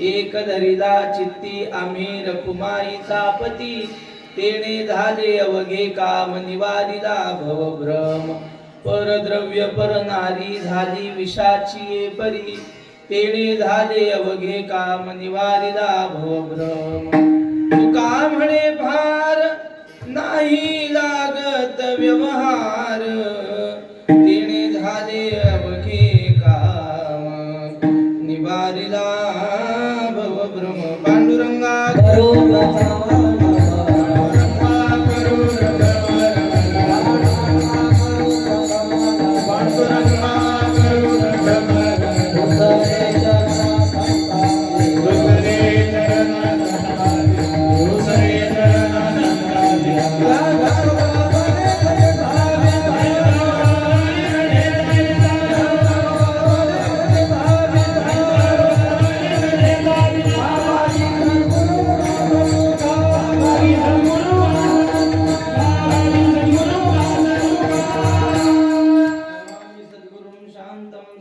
एक धरिला चित्ती आम्ही रखुमाईचा पती तेने झाले अवघे काम निवारिला भवभ्रम परद्रव्य परनारी झाली विषाची परी तेने झाले अवघे काम निवारिला भवभ्रम तुका म्हणे भार नाही लागत व्यवहार तेने झाले अवघे काम निवारिला भवभ्रम पांडुरंगा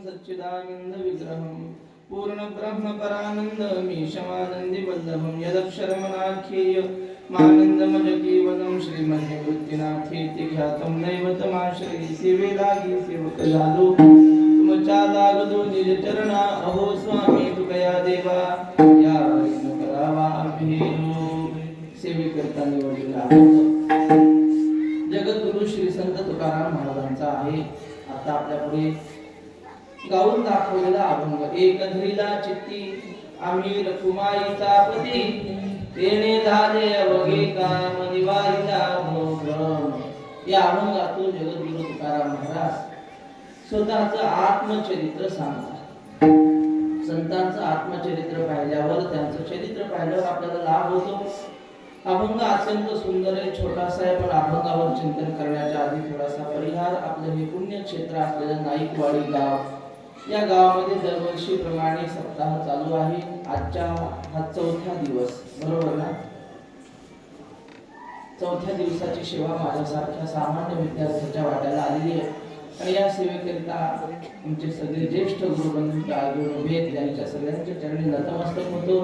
सच्चिदानंद विग्रहं पूर्ण ब्रह्म परानंद मीशमानंदी वल्लभं यदक्षरमनाख्येय मानंदमज केवलं श्रीमन्निवृत्तिनाथेति ख्यातं दैवतमाश्रये सेवे लागी सेवक झालो तुमच्या लागलो निज चरणा अहो स्वामी तुकया देवा या वैष्णव करावा भेदो सेवे करता निवडलेला जगद्गुरु श्री संत तुकाराम महाराजांचा आहे आता आपल्या पुढे गाऊन दाखवलेला अभंग एक धरिला चित्ती आम्ही रखुमाईचा पती तेने झाले अवघे काम निवारिला भवभ्रम या अभंगातून जगद्गुरु तुकाराम महाराज स्वतःचं आत्मचरित्र सांगतात संतांचं आत्मचरित्र पाहिल्यावर त्यांचं चरित्र पाहिल्यावर आपल्याला लाभ होतो अभंग अत्यंत सुंदर आहे छोटासा आहे पण अभंगावर चिंतन करण्याच्या आधी थोडासा परिहार आपलं हे पुण्यक्षेत्र असलेलं नाईकवाडी गाव या गावामध्ये दरवर्षीप्रमाणे सप्ताह चालू आहे आजचा हा चौथा दिवस बरोबर ना चौथ्या दिवसाची सेवा माझ्यासारख्या सामान्य विद्यार्थ्यांच्या वाट्याला आलेली आहे आणि या सेवेकरिता आमचे सगळे ज्येष्ठ गुरुबंधू घेऊन उभे आहेत त्यांच्या सगळ्यांच्या चरणी नतमस्तक होतो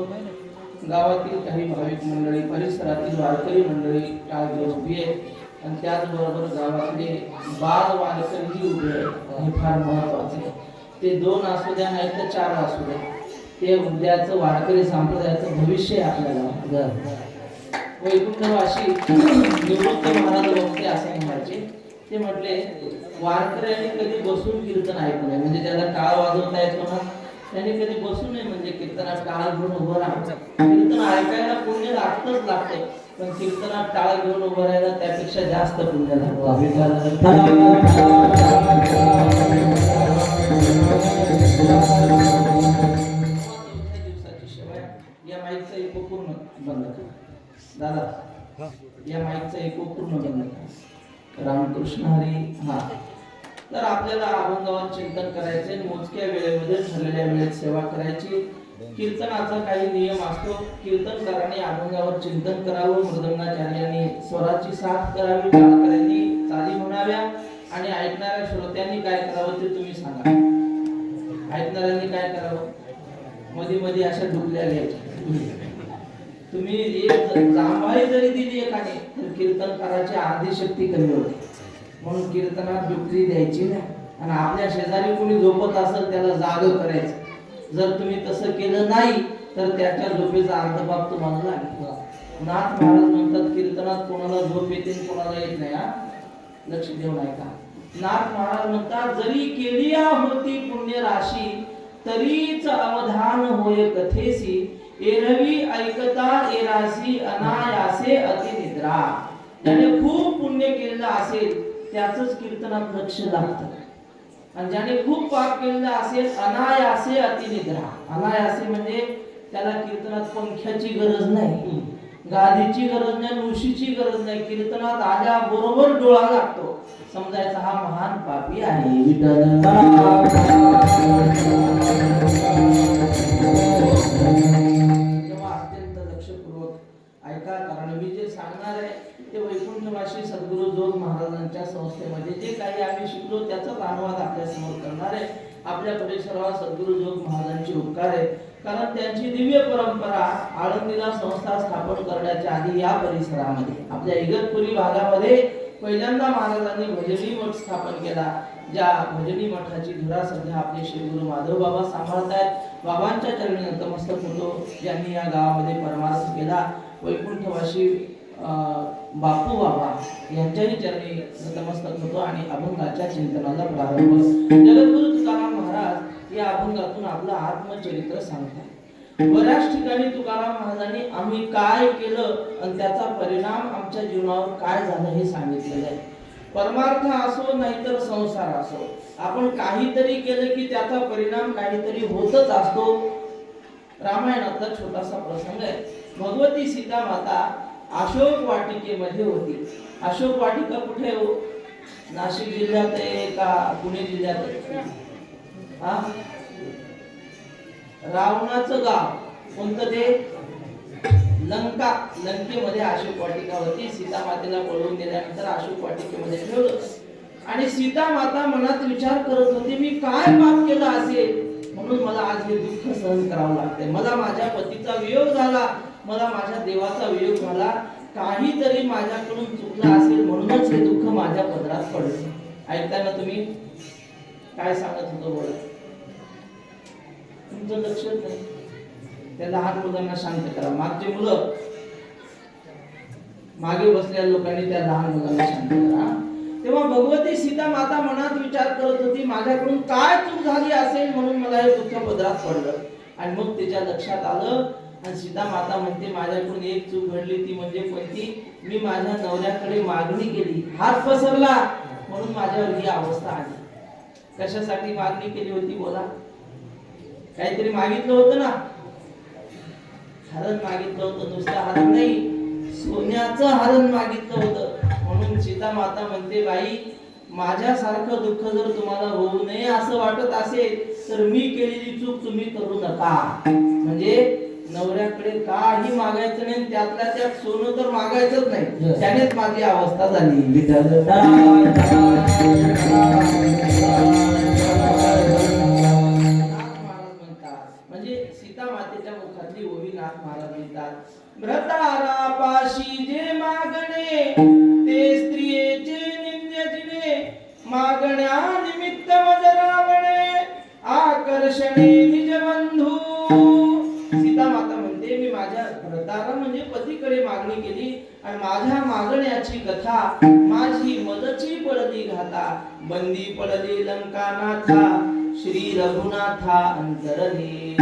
गावातील काही भाविक मंडळी परिसरातील वारकरी मंडळी टाळ घेऊन उभी आहेत आणि त्याचबरोबर गावातले बाल वारकरी उभे आहेत हे फार महत्वाचे आहे ते 2 असू द्या नाही तर 4 असू द्या ते उद्याचं वारकरी संप्रदायाचं भविष्य आपल्याला वैकुंठवासी निवृत्त महाराज वक्ते असे म्हणायचे ते म्हटले वारकऱ्यांनी कधी बसून कीर्तन ऐकू नये म्हणजे ज्याला टाळ वाजवता येतो ना त्यांनी कधी बसू नये म्हणजे कीर्तनात टाळ घेऊन उभं राहायचं कीर्तन ऐकायला पुण्य लागते पण कीर्तनात टाळ घेऊन उभं राहायला त्यापेक्षा जास्त पुण्य लागतं या माईकचा इको पूर्ण बंद कर दादा या माईकचा इको पूर्ण बंद कर रामकृष्ण हरी हा तर आपल्याला अभंगावर चिंतन करायचे मोजक्या वेळेमध्ये ठरलेल्या वेळेत सेवा करायची कीर्तनाचा काही नियम असतो कीर्तनकारांनी अभंगावर चिंतन करावं मृदंगाचार्यांनी स्वराची साथ करावी वारकऱ्यांनी चाली म्हणाव्या आणि ऐकणाऱ्या श्रोत्यांनी काय करावं ते तुम्ही सांगा ऐकणाऱ्यांनी काय करावं मध्ये मध्ये अशा डुकल्या घ्यायच्या तुम्ही एक जांभळी जरी दिली एकाने तर कीर्तनकाराची अर्धी शक्ती कमी होते म्हणून कीर्तनात डुकली द्यायची नाही आणि आपल्या शेजारी कोणी झोपत असेल त्याला जाग करायचं जर तुम्ही तसं केलं नाही तर त्याच्या झोपेचा अर्धभाग तुम्हाला लागेल नाथ महाराज म्हणतात कीर्तनात कोणाला झोप येते कोणाला येत नाही हा लक्ष देऊन ऐका नाथ महाराज म्हणतात जरी केली होती पुण्य राशी तरीच अवधान होय कथेसी एरवी ऐकता एरासी अनायासे अतिनिद्रा ज्याने खूप पुण्य केलेलं असेल त्याचंच कीर्तनात लक्ष लागतं आणि ज्याने खूप पाप केलेलं असेल अनायासे अतिनिद्रा अनायासे म्हणजे त्याला कीर्तनात पंख्याची गरज नाही गादीची गरज नाही नुशीची गरज नाही कीर्तनात आल्या बरोबर डोळा लागतो समजायचा हा महान पापी आहे विठ्ठल तेव्हा अत्यंत लक्षपूर्वक ऐका कारण मी जे सांगणार आहे ते वैकुंठवासी सद्गुरु जोग महाराजांच्या संस्थेमध्ये जे काही आम्ही शिकलो त्याचाच अनुवाद आपल्या समोर करणार आहे आपल्या परिसरावर सद्गुरु जोग महाराजांचे उपकार आहे कारण त्यांची दिव्य परंपरा आळंदीला संस्था स्थापन करण्याच्या आधी या परिसरामध्ये आपल्या इगतपुरी भागामध्ये पहिल्यांदा महाराजांनी भजनी मठ स्थापन केला. ज्या भजनी मठाची धुरा सध्या आपले श्री गुरु माधव बाबा सांभाळतायत. बाबांच्या चरणी नतमस्तक होतो. ज्यांनी या गावामध्ये परमार्थ केला वैकुंठवासी बापू बाबा यांच्याही चरणी नतमस्तक होतो आणि अभंगाच्या चिंतनाला प्रारंभ. जगद्गुरु तुकाराम महाराज या अभंगातून आपलं आत्मचरित्र सांगतात. बऱ्याच ठिकाणी तुकाराम महाराजांनी आम्ही काय केलं आणि त्याचा परिणाम आमच्या जीवनावर काय झालं हे सांगितलेलं आहे. परमार्थ असो नाहीतर संसार असो, आपण काहीतरी केलं की त्याचा परिणाम काहीतरी होतच असतो. रामायणातला छोटासा प्रसंग आहे. भगवती सीता माता अशोक वाटिकेमध्ये होती. अशोक वाटिका कुठे हो? नाशिक जिल्ह्यात आहे का पुणे जिल्ह्यात आहे? हा, रावणाचं गाव कोणतं ते? लंका. लंकेमध्ये अशोक वाटिका होती. सीता मातेला पळवून दिल्यानंतर अशोक वाटिकेमध्ये ठेवलं आणि सीता माता मनात विचार करत होती, मी काय पाप केलं असेल म्हणून मला आज हे दुःख सहन करावं लागतंय. मला माझ्या पतीचा वियोग झाला, मला माझ्या देवाचा वियोग झाला, काहीतरी माझ्याकडून चुकलं असेल म्हणूनच हे दुःख माझ्या पदरात पडलं. ऐकताय ना तुम्ही काय सांगत होतो? बोला, तुमचं लक्षच नाही. त्या लहान मुलांना शांत करा. मागचे मुलं, मागे बसलेल्या लोकांनी त्या लहान मुलांना शांत करा. तेव्हा भगवती सीता माता मनात विचार करत होती, माझ्याकडून काय चूक झाली असेल म्हणून मला हे दुःख पदरात पडलं. आणि मग तिच्या लक्षात आलं आणि सीता माता म्हणते, माझ्याकडून एक चूक घडली, ती म्हणजे कोणती? मी माझ्या नवऱ्याकडे मागणी केली, हात पसरला म्हणून माझ्यावर ही अवस्था आली. कशासाठी मागणी केली होती? बोला, काहीतरी मागितलं होतं ना? हरण मागितलं होतं. नुसतं हरण नाही, सोन्याचं हरण मागितलं होतं. म्हणून सीता माता म्हणते, बाई माझ्यासारखं दुःख जर तुम्हाला होऊ नये असं वाटत असेल तर मी केलेली चूक तुम्ही करू नका. म्हणजे नवऱ्याकडे काही मागायचं नाही, त्यातल्या त्यात सोनं तर मागायचंच नाही. त्यानेच माझी अवस्था झाली. म्हणजे सीता मातेच्या मुखातली ओवी नाथ महाराज म्हणतात, व्रतारापाशी जे मागणे ते स्त्रियेचे निंद्यजिने, मागण्या निमित्त मजरावणे आकर्षणे निज बंधू. सीता माता म्हणते, मी माझ्या व्रताला म्हणजे पतीकडे मागणी केली आणि माझ्या मागण्याची कथा माझी मदची पडली घाता, बंदी पडली लंकानाथा श्री रघुनाथा अंतरले.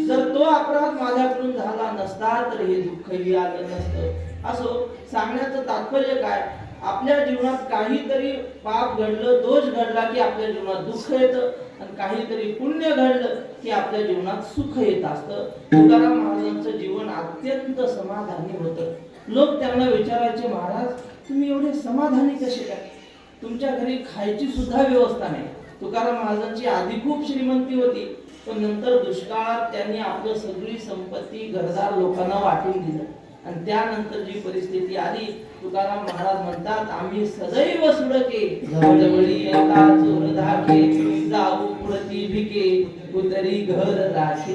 जर तो अपराध माझ्याकडून झाला नसता तर हे दुःखही आलं नसतं. असो, सांगण्याचं तात्पर्य काय? आपल्या जीवनात काहीतरी पाप घडलं, दोष घडला की आपल्या जीवनात दुःख येतं आणि काहीतरी पुण्य घडलं की आपल्या जीवनात सुख येत असतं. तुकाराम महाराजांचं जीवन अत्यंत समाधानी होतं. लोक त्यांना विचारायचे, महाराज तुम्ही एवढे समाधानी कसे काय? तुमच्या घरी खायची सुद्धा व्यवस्था नाही. तुकाराम महाराजांची आधी खूप श्रीमंती होती, पण नंतर दुष्काळात त्यांनी आपलं सगळी संपत्ती घरदार लोकांना वाटून दिलं आणि त्यानंतर जी परिस्थिती आली, तुकाराम महाराज म्हणतात, आम्ही सदैव सुडके जवळजवळी एका चोर धाके, जाऊ पुढती भिके उतरी घर राखी.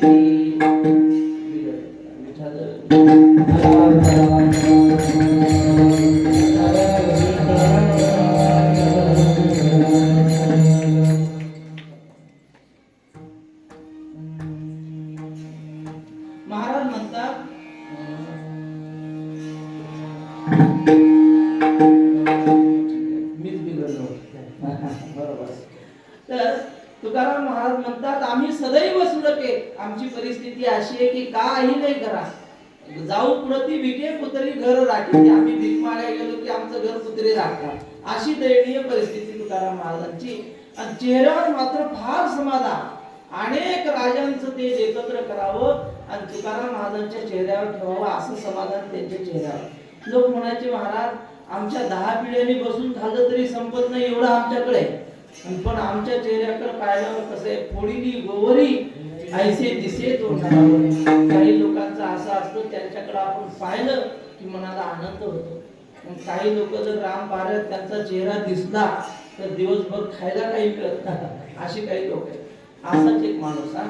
महाराज म्हणतात, मीच बिघडलो. बरोबर. तर तुकाराम महाराज म्हणतात, आम्ही सदैव सुडके, आमची परिस्थिती अशी आहे की काही नाही करा, जाऊ प्रति भिके कुत्री घर राखी. आम्ही भीक मागायला गेलो की आमचं घर कुत्रे राखतात. अशी दयनीय परिस्थिती तुकाराम महाराजांची. आणि चेहऱ्यावर मात्र फार समाधान. अनेक राजांचं तेज एकत्र करावं आणि तुकाराम महाराजांच्या चेहऱ्यावर ठेवावं असं समाधान त्यांच्या चेहऱ्यावर. लोक म्हणायचे, महाराज आमच्या 10 पिढ्यांनी बसून खाल्लं तरी संपत नाही एवढं आमच्याकडे, पण आमच्या चेहऱ्याकडे पाहिल्यावर कसं आहे, फोडीनी गोवरी ऐसे दिसे तो. काही लोकांचं असं असतं, त्यांच्याकडे आपण पाहिलं की मनाला आनंद होतो. काही लोक जर राम पारत त्यांचा चेहरा दिसला तर दिवसभर खायला काही मिळत नाही, अशी काही लोक आहेत. असाच एक माणूस हा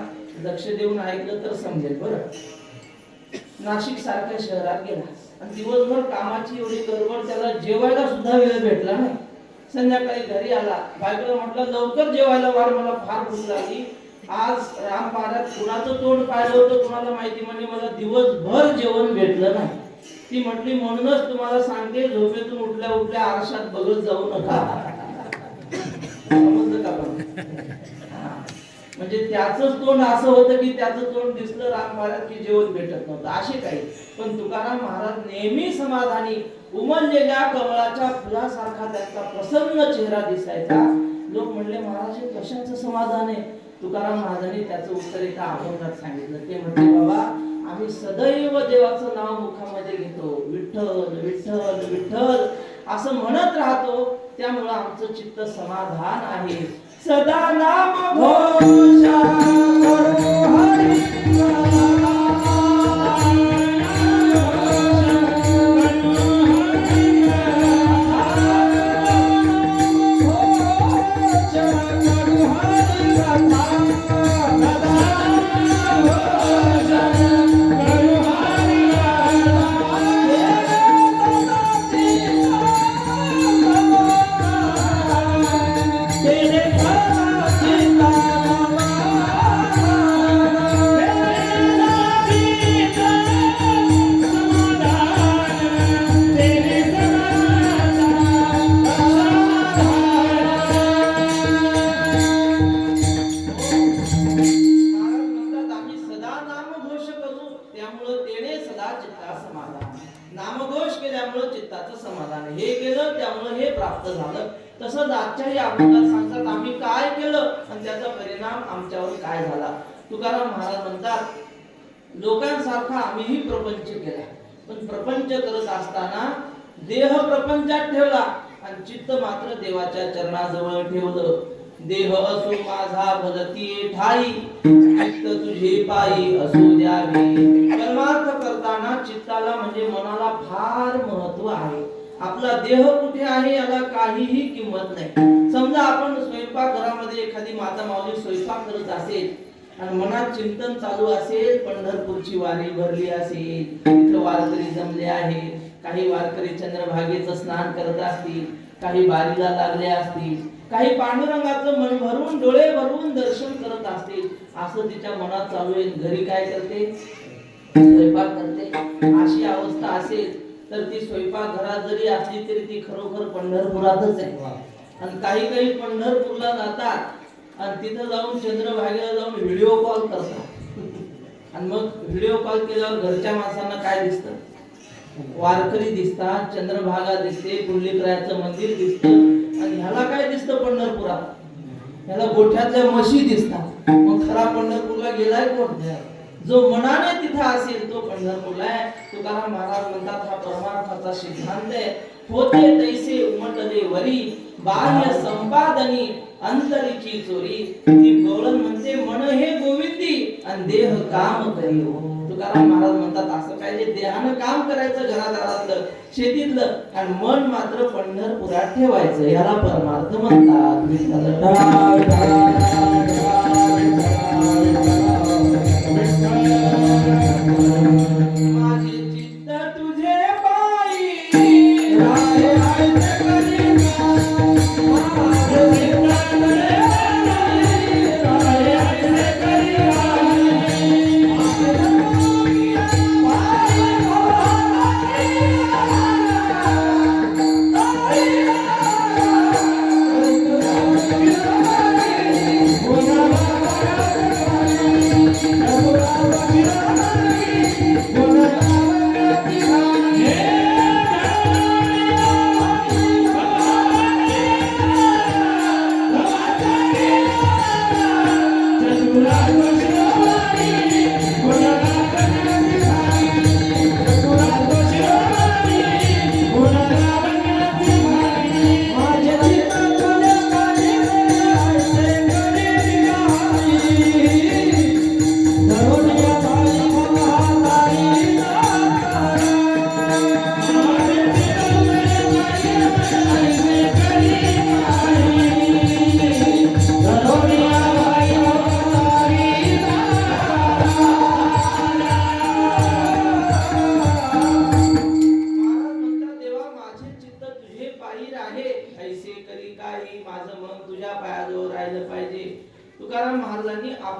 लक्ष देऊन ऐकलं तर समजेल बरं. नाशिक सारख्या शहरात गेला आणि दिवसभर कामाची एवढी गडबड, त्याला जेवायला सुद्धा वेळ भेटला नाही. संध्याकाळी घरी आला, बायकोला म्हटलं लवकर जेवायला वाढ, मला फार भूक लागली. आज राम महाराज कुणाचं तोंड पाहिलं होतं कुणाला माहिती, म्हणजे मला दिवसभर जेवण भेटलं नाही. ती म्हटली म्हणूनच तुम्हाला सांगते, झोपेतून उठल्या उठल्या आरशात बघत जाऊ नका. समजलं का पण? म्हणजे त्याचंच तोंड असं होतं की त्याचं तोंड दिसलं राम महाराज की जेवण भेटत नव्हतं असे काही. पण तुकाराम महाराज नेहमी समाधानी, उमललेल्या कमळाच्या फुलासारखा त्यांचा प्रसन्न चेहरा दिसायचा. लोक म्हणले महाराज हे कशाचं समाधान आहे? तुकाराम महाराजांनी त्याचं उत्तर एका अभंगात सांगितलं. ते म्हटले बाबा आम्ही सदैव देवाचं नाव मुखामध्ये घेतो, विठ्ठल विठ्ठल विठ्ठल असं म्हणत राहतो, त्यामुळे आमचं चित्त समाधान आहे. सदा नाम घोषा करो हरी तसंच आजच्याही अभंगात सांगतात आम्ही काय केलं आणि त्याचा परिणाम आमच्यावर काय झाला. तुकाराम महाराज म्हणतात लोकांसारखा आम्हीही प्रपंच केला, पण प्रपंच करत असताना देह प्रपंचात ठेवला आणि चित्त मात्र देवाच्या चरणाजवळ ठेवलं. देह असो माझा भलती ठाई, चित्त तुझे पायी असू द्यावी. परमार्थ करताना चित्ताला म्हणजे मनाला फार महत्व आहे. आपला देह कुठे आहे याला काहीही किंमत नाही. समजा आपण स्वयंपाक घरामध्ये एखादी माता माऊली स्वयंपाक करत असेल आणि मनात चिंतन चालू असेल, पंढरपूरची वारी भरली असेल, इथं वारकरी जमले आहेत, काही वारकरी चंद्रभागेचं स्नान करत असतील, काही बारीला लागले असतील, काही पांडुरंगाचं मन भरून डोळे भरून दर्शन करत असतील, असं तिच्या मनात चालू आहे. घरी काय करते? स्वयंपाक करते. अशी अवस्था असेल तर ती स्वयंपाक घरात जरी असली तरी ती खरोखर पंढरपुरातच आहे. आणि काही काही पंढरपूरला जातात आणि तिथं जाऊन चंद्रभागेला जाऊन व्हिडिओ कॉल करतात. आणि मग व्हिडिओ कॉल केल्यावर घरच्या माणसांना काय दिसतं? वारकरी दिसतात, चंद्रभागा दिसते, पुंडलिकरायाचं मंदिर दिसतं. आणि ह्याला काय दिसतं पंढरपुरात? ह्याला गोठ्यातल्या म्हशी दिसतात. मग खरा पंढरपूरला गेलाय कोण? जो मनाने तिथे असेल तो पंढरपूरला आहे. तुकाराम महाराज म्हणतात हा परमार्थाचा सिद्धांत आहे. होते तैसे उमटले वरी, बाह्य संपादनी अंतरीची चोरी. ती गवळण म्हणते मन हे गोविंदी आणि देह काम करी. तुकाराम महाराज म्हणतात असं काय जे देहानं काम करायचं घरादारातलं शेतीतलं आणि मन मात्र पंढरपुरात ठेवायचं, याला परमार्थ म्हणतात. माझे चित्त तुझे पायी राहे आयते करी Oh,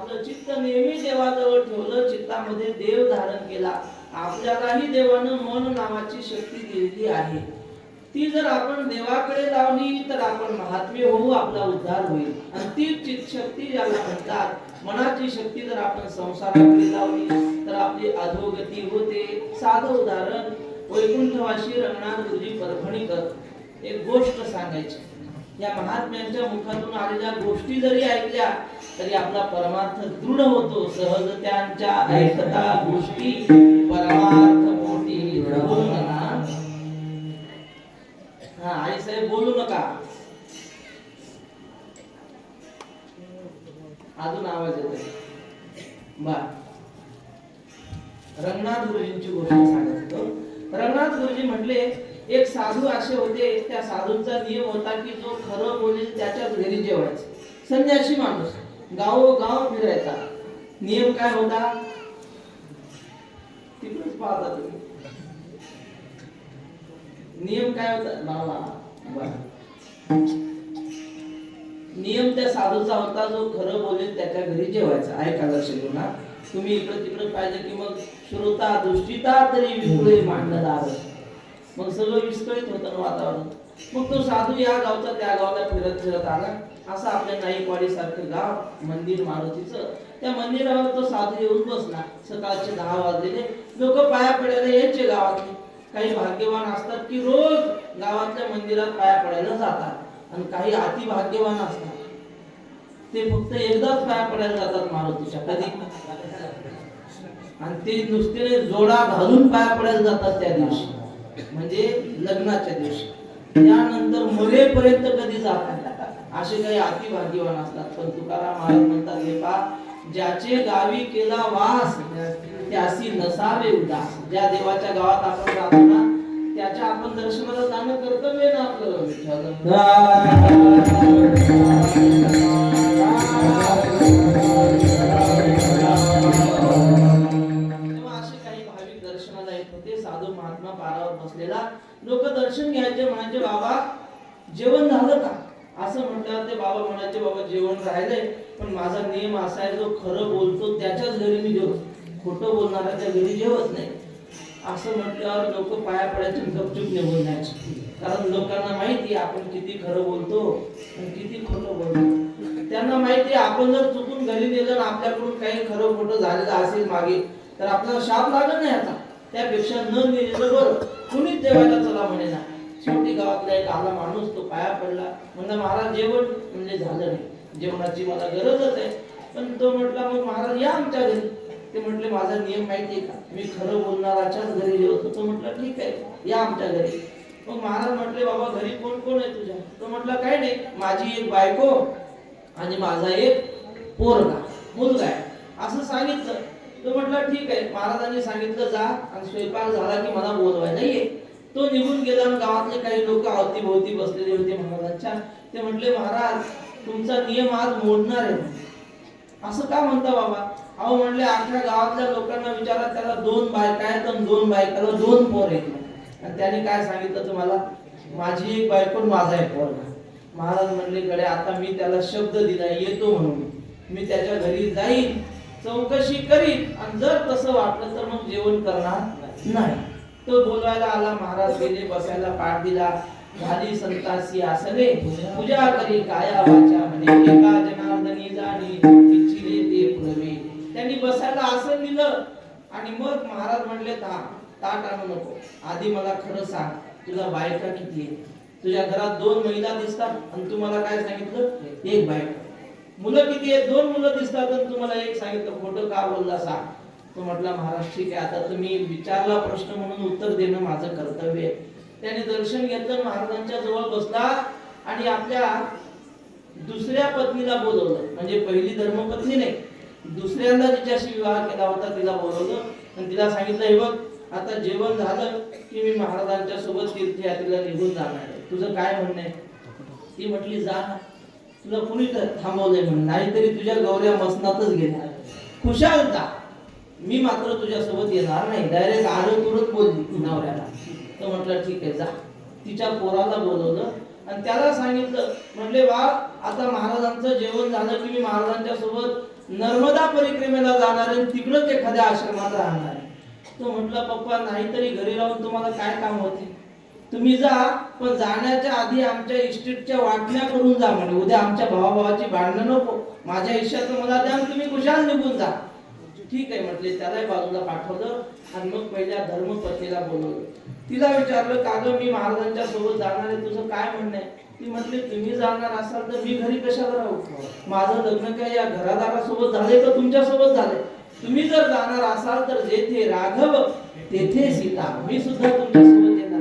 आपलं चित्त नेहमी देवाजवळ ठेवलं, चित्तामध्ये देव धारण केला, आपल्यालाही देवानं मन नावाची शक्ती दिलेली आहे. ती जर आपण देवाकडे लावली तर आपण महात्मे होऊ, आपला उद्धार होईल. आणि ती चित्त शक्ती ज्याला म्हणतात, मनाची शक्ती जर आपण संसाराकडे लावली तर आपली अधोगती होते. साधं उदाहरण, वैकुंठवासी रंगनाथ गुरुजी परभणीकर एक गोष्ट सांगायची. या महात्म्यांच्या मुखातून आलेल्या गोष्टी जरी ऐकल्या तरी आपला परमार्थ दृढ होतो. सहज त्यांच्या ऐकता गोष्टी परमार्थ मोठी बोलू नका. हा आई साहेब बोलू नका. अजून आवाज येतोय बा. रंगनाथ गुरुजींची गोष्ट सांगत होतो. रंगनाथ गुरुजी म्हटले, एक साधू असे होते, त्या साधूंचा नियम होता की जो खरं बोलेल त्याच्याच घरी जेवायचं. संन्यासी माणूस, गावोगाव फिरायचा. नियम काय होता? तिकडेच पाहता तुम्ही. नियम काय होता? नियम त्या साधूचा होता, जो खरं बोलेल त्याच्या घरी जेवायचा. ऐका लक्ष देऊ ना. तुम्ही इकडे तिकडे पाहिजे की मग श्रोता दृष्टीता तरी विपुळे मांडदार, मग सगळं विस्कळीत होतं वातावरण. मग तो साधू या गावचा त्या गावाला फिरत फिरत आला. असं आपल्या नाईकवाडी सारखं गाव, मंदिर मारुतीचं. त्या मंदिरावर तो साधू येऊन बसला. सकाळचे 10 वाजलेले. लोक पाया पडायला यायचे गावातले. काही भाग्यवान असतात की रोज गावातल्या मंदिरात पाया पडायला जातात, आणि काही अति भाग्यवान असतात ते फक्त एकदाच पाया पडायला जातात मारुतीच्या. कधी? आणि ते नुसते जोडा घालून पाया पडायला जातात त्या दिवशी, म्हणजे लग्नाच्या दिवशी. त्यानंतर मरेपर्यंत कधी जात नाही. असे काही अति भाग्यवान असतात. पण तुकाराम महाराज म्हणतात, हे पा, ज्याचे गावी केला वास त्यासी नसावे उदास. ज्या देवाच्या गावात आपण जातो ना, त्याच्या आपण दर्शनाला जाणं कर्तव्य ना आपलं. तेव्हा असे काही भाविक दर्शनाला येत होते. साधू महात्मा पारावर बसलेला. लोक दर्शन घ्यायचे, म्हणायचे बाबा जेवण झालं का? असं म्हटल्यावर ते बाबा म्हणायचे, बाबा जेवण राहिलंय, पण माझा नियम असा आहे, जो खरं बोलतो त्याच्याच घरी मी जेवतो, खोटं बोलणाऱ्याच्या घरी जेवत नाही. असं म्हटल्यावर लोक पाया पडायचे, गपचूप निघून जायचे. कारण लोकांना माहिती आपण किती खरं बोलतो आणि किती खोटं बोलतो. त्यांना माहिती आपण जर चुकून घरी नेलं आणि आपल्याकडून काही खरं खोटं झालेलं असेल मागे, तर आपल्याला शाप लागत नाही आता. त्यापेक्षा न नेलेलं बरं. कुणीच जेवायला चला म्हणे ना. शेवटी गावातला एक आला माणूस, तो पाया पडला. म्हणला, महाराज जेवण? म्हणजे झालं नाही, जेवणाची मला गरजच आहे. पण तो म्हटला, मग महाराज या आमच्या घरी. ते म्हटले, माझा नियम माहिती आहे का? मी खरं बोलणाराच्याच घरी जेवतो. तो म्हटला, ठीक आहे, या आमच्या घरी. मग महाराज म्हटले, बाबा घरी कोण कोण आहे तुझ्या? तो म्हटला, काय नाही, माझी एक बायको आणि माझा एक पोरगा मुलगा आहे, असं सांगितलं. तो म्हटला, ठीक आहे. महाराजांनी सांगितलं, जा आणि स्वयंपाक झाला की मला बोलवायला ये. तो निघून गेला. गावातले काही लोक अवतीभोवती बसलेले होते महाराजांच्या. ते म्हटले, महाराज तुमचा नियम आज मोडणार आहे. असं का म्हणता बाबा? अहो म्हणले, अख्ख्या गावातल्या लोकांना विचारा, त्याला 2 बायका आहेत आणि 2 बायकाला 2 पोर आहेत. आणि त्याने काय सांगितलं तुम्हाला? माझी एक बायको, माझा एक पोरगा. महाराज म्हणले, कडे आता मी त्याला शब्द दिला, येतो म्हणून. मी त्याच्या घरी जाईन, चौकशी करीन, आणि जर तसं वाटलं तर मग जेवण करणार नाही. तो बोलवायला आला. महाराज गेले, बसायला पाठ दिला. झाली संतासी आसने, पूजा करी काया वाचा म्हणे, एका जनार्दनी जाणी इच्छिले ते पुरवे. त्यांनी बसायला आसन दिलं आणि मग महाराज म्हणले, ताट आणू नको, आधी मला खरं सांग, तुला बायका किती आहेत? तुझ्या घरात 2 महिला दिसतात आणि तुम्हाला काय सांगितलं? 1 बायका. मुलं किती आहेत? 2 मुलं दिसतात आणि तुम्हाला 1 सांगितलं. खोटं का बोलला सांग. तो म्हटला, महाराज ठीक आहे, आता तुम्ही विचारला प्रश्न म्हणून उत्तर देणं माझं कर्तव्य आहे. त्याने दर्शन घेतलं, महाराजांच्या जवळ बसला आणि आपल्या दुसऱ्या पत्नीला बोलवलं. म्हणजे पहिली धर्मपत्नी नाही, दुसऱ्यांदा जिच्याशी विवाह केला होता तिला बोलवलं आणि तिला सांगितलं, हे बघ, आता जेवण झालं की मी महाराजांच्या सोबत तीर्थयात्रेला निघून जाणार आहे, तुझं काय म्हणणं आहे? ती म्हटली, जा, तुला कुणी थांबवलंय म्हणून? नाहीतरी तुझ्या गौऱ्या मसनातच गेल्या, खुशाल जा, मी मात्र तुझ्यासोबत येणार नाही. डायरेक्ट आलं तुरंत बोलली नवऱ्याला. तो म्हटलं, ठीक आहे, जा. तिच्या पोराला बोलवलं आणि त्याला सांगितलं, म्हटले, वा, आता महाराजांचं जेवण झालं की मी महाराजांच्या सोबत नर्मदा परिक्रमेला जाणार आहे, तिकडच एखाद्या आश्रमात राहणार आहे. तो म्हटला पप्पा नाहीतरी घरी राहून तुम्हाला काय काम होते, तुम्ही जा, पण जाण्याच्या आधी आमच्या इस्टेटच्या वाटण्या करून जा म्हणे. उद्या आमच्या भावाभावाची भांडणं नको, माझ्या हिश्श्याचं मला द्या, तुम्ही कुशाल निघून जा. ठीक आहे म्हटले. त्यालाही बाजूला पाठवलं आणि मग पहिल्या धर्मपत्नीला बोलवलं. तिला विचारलं का ग मी महाराजांच्या सोबत जाणार आहे, तुझं काय म्हणणं आहे? ती म्हटली तुम्ही जाणार असाल तर मी घरी कशाला राहू, माझं लग्न काय या घरादारासोबत झाले का तुमच्या सोबत झाले? तुम्ही जर जाणार असाल तर जेथे राघव तेथे सीता, मी सुद्धा तुमच्या सोबत येणार.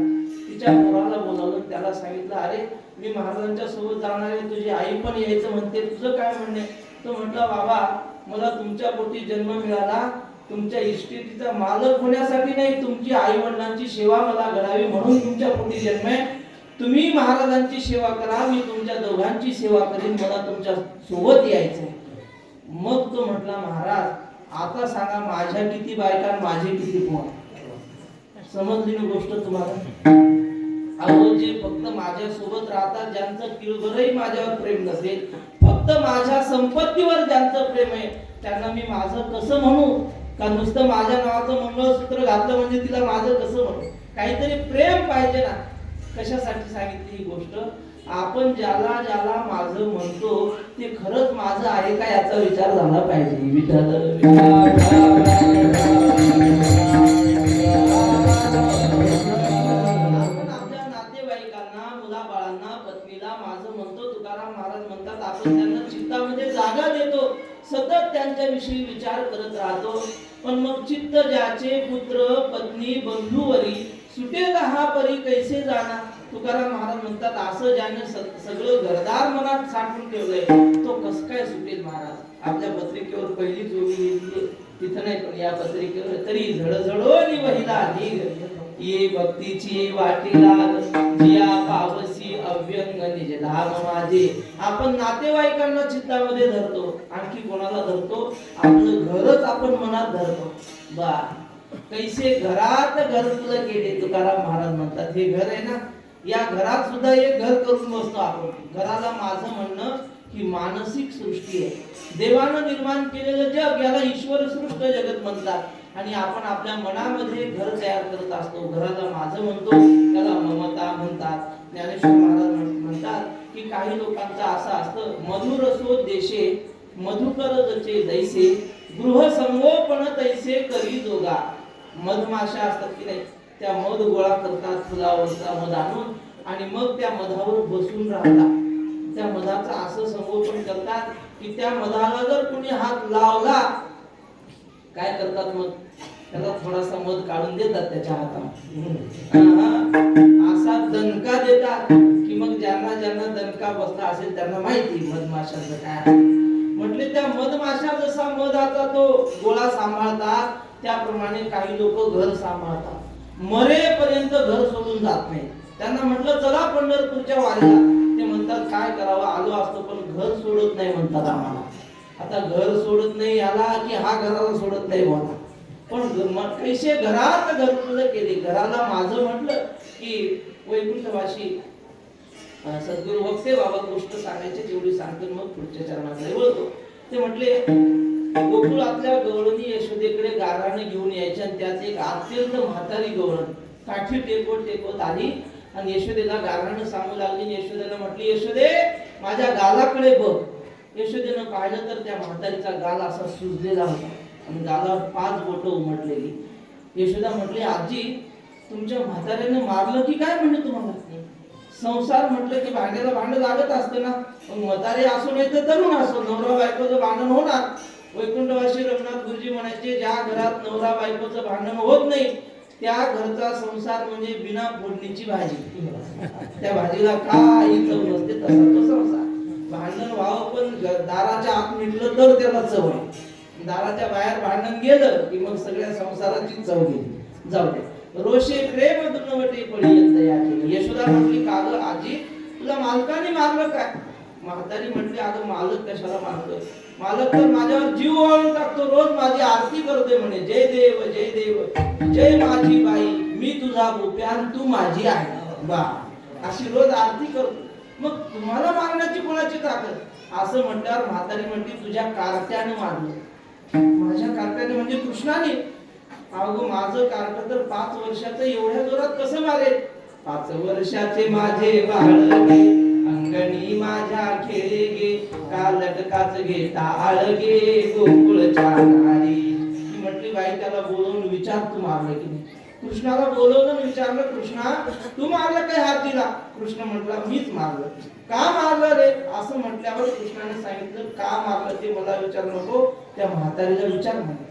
तिच्या पोराला बोलावलं, त्याला सांगितलं अरे मी महाराजांच्या सोबत जाणार आहे, तुझी आई पण यायचं म्हणते, तुझं काय म्हणणे? तो म्हटला बाबा मला तुमच्या पोटी जन्म मिळाला, तुमच्या इस्टेटीचा मालक होण्यासाठी नाही, तुमची आई वडिलांची सेवा मला घडावी म्हणून तुमच्या पोटी जन्म आहे. तुम्ही महाराजांची सेवा करा, मी तुमच्या दोघांची सेवा करीन, मला तुमच्या सोबत यायचंय. मग तो म्हटला महाराज आता सांगा माझ्या किती बायका माझे किती पोर? समजली ना गोष्ट तुम्हाला? अहो जे फक्त माझ्या सोबत राहतात, ज्यांचं किळभरही माझ्यावर प्रेम नसेल, फक्त माझ्या संपत्तीवर ज्यांचं प्रेम आहे, त्यांना मी माझं कसं म्हणू? का नुसतं माझ्या नावाचं मंगळसूत्र घातलं म्हणजे तिला माझं कसं म्हणू? काहीतरी प्रेम पाहिजे ना. कशासाठी सांगितली ही गोष्ट? आपण ज्याला ज्याला माझं म्हणतो ते खरंच माझं आहे का याचा विचार झाला पाहिजे. विठ्ठल आपल्या नातेवाईकांना, मुलाबाळांना, पत्नीला माझं म्हणतो. तुकाराम महाराज म्हणतात आपण त्यांना चित्तामध्ये जागा देतो, सतत त्यांच्याविषयी विचार करत राहतो. पण मग चित्त ज्याचे पुत्र पत्नी बंधूवरी सुटेल हा परी कैसे जाणार? तुकाराम महाराज म्हणतात असं ज्याने सगळं घरदार मनात साठवून ठेवलंय तो कस काय सुटेल महाराज? आपल्या पत्रिकेवर पहिली जोडी लिहिली तिथं नाही, पण या पत्रिकेवर तरी झळझळोनी वहिला ये भक्तीची वाटेला जिया पावसी अव्यंग निज धाम माझे. आपण नातेवाईकांना चित्तामध्ये धरतो, आणखी कोणाला धरतो? आपलं घरच आपण मनात धरतो. बा कैसे घरात घर तुला केले. तुकाराम महाराज म्हणतात हे घर आहे ना, या घरात सुद्धा एक घर करून बसतो आपण. घराला माझं म्हणणं ही मानसिक सृष्टी आहे. देवानं निर्माण केलेलं जग याला ईश्वर सृष्ट जगत म्हणतात. आणि आपण आपल्या मनामध्ये घर तयार करत असतो. घराला माझं म्हणतो, त्याला ममता म्हणतात. ज्ञानेश्वर महाराज म्हणतात की काही लोकांचं असं असतं, मधुरसो देशे मधुकर जचे दैसे गृह संगोपन तैसे करी जोगा. मधमाशा असतात की नाही, त्या मध गोळा करतात, फुलावरचा मध आणून आणि मग त्या मधावर बसून राहतात. त्या मधाचं असं संगोपन करतात की त्या मधाला जर कोणी हात लावला काय करतात, मग त्याला थोडासा मध काढून देतात त्याच्या हातामध्ये, असा दणका देतात की मग ज्यांना ज्यांना दणका बसला असेल त्यांना माहिती मधमाशाचं काय. म्हटले त्या मधमाशा जसा मधाचा तो गोळा सांभाळतात त्याप्रमाणे काही लोक घर सांभाळतात. मरेपर्यंत घर सोडून जात नाही. त्यांना म्हटलं चला पंढरपूरच्या वारीला, ते म्हणतात काय करावं, आलो असतो पण घर सोडत नाही म्हणतात आम्हाला. आता घर सोडत नाही याला की हा घराला सोडत नाही बोला, पण कैसे घरात घर तुझं केले. घराला माझं म्हटलं की वैकुंठवासी सद्गुरु वक्ते बाबा गोष्ट सांगायची तेवढी सांगतो, मग पुढच्या चरणाकडे वळतो. ते म्हटले गोकुळातल्या गवळणी यशोदेकडे गाराने घेऊन यायच्या आणि त्यात एक अत्यंत म्हातारी गवळण काठी टेकवत आली आणि यशोदेला गाराने सांगू लागली. यशोदेला म्हटली यशोदे माझ्या गालाकडे बघ. यशोदेनं पाहिलं तर त्या म्हातारीचा गाल असा सुजलेला होता आणि गालावर 5 बोटं उमटलेली. यशोदा म्हटली आजी तुमच्या म्हाताऱ्याने मारलं की काय म्हणजे तुम्हाला? संसार म्हटलं की भांड्याला भांड लागत असतं ना, मग म्हातारे असो नाही तर तरुण असो, नवरा बायकोचं भांडण होणार. वैकुंठवासी रघुनाथ गुरुजी म्हणायचे ज्या घरात नवरा बायकोचं भांडण होत नाही त्या घरचा संसार म्हणजे बिना फोडणीची भाजी. त्या भाजीला काही चव नसते, तसा तो संसार. भांडण व्हावं पण दाराच्या आत निघलं तर त्याला चव आहे, दाराच्या बाहेर भांडण गेलं की मग सगळ्या संसाराची चव गेली. जाऊ दे. रोषे प्रेम दुनवटे पडियंत या केली. यशोदा म्हटली का ग आजी तुला मालकाने मारलं काय? म्हातारी म्हटली अगं मालक कशाला मारतोय, मालक तर माझ्यावर जीव ओवाळून टाकतो, रोज माझी आरती करतोय म्हणे, जय देव जय देव जय माझी बाई मी तुझा गोप्यान तू माझी आहे बा, अशी रोज आरती करतो. मग तुम्हाला मारण्याची कोणाची ताकद? असं म्हटल्यावर म्हातारी म्हणते तुझ्या कार्ट्याने मारलं. माझ्या कार्ट्याने म्हणजे कृष्णाने? अगो माझं कार्ट तर 5 वर्षाचं एवढ्या जोरात कसं मारेल? 5 वर्षाचे माझे बाळगे अंगणी माझ्या खेळे गे का लटकाच घे टाळ गे गोकुळच्या नारी. ती म्हटली बाई त्याला बोलवून विचार तू मारलं की नाही? कृष्णाला बोलवलं विचारलं कृष्णा तू मारलं काय हात दिला? कृष्ण म्हटला मीच मारलं. का मारलं रे? असं म्हटल्यावर कृष्णाने सांगितलं का मारलं ते मला विचार नको त्या म्हातारीला विचार म्हणलं.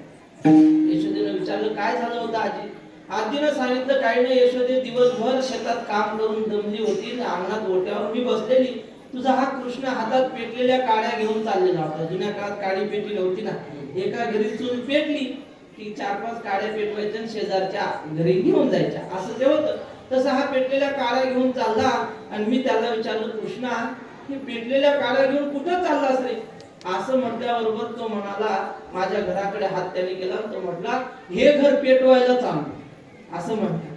यशोदेनं विचारलं काय झालं होतं आजी? आजीनं सांगितलं काही नाही यशोदे दिवसभर शेतात काम करून दमली होती अंगणात ओट्यावर मी बसलेली तुझा हा कृष्ण हातात पेटलेल्या काड्या घेऊन चाललेला होता. जुन्या काळात काडी पेटी नव्हती ना. एका घरी चूल पेटली की 4-5 काड्या पेटवायच्या शेजारच्या घरी घेऊन जायच्या असं ते होतं. तसं हा पेटलेल्या काड्या घेऊन चालला आणि मी त्याला विचारलं कृष्णा हे पेटलेल्या काड्या घेऊन कुठं चाललास रे? असं म्हटल्याबरोबर तो म्हणाला माझ्या घराकडे हात त्याने केला. तो म्हटला हे घर पेटवायला चाललो असं म्हटलं.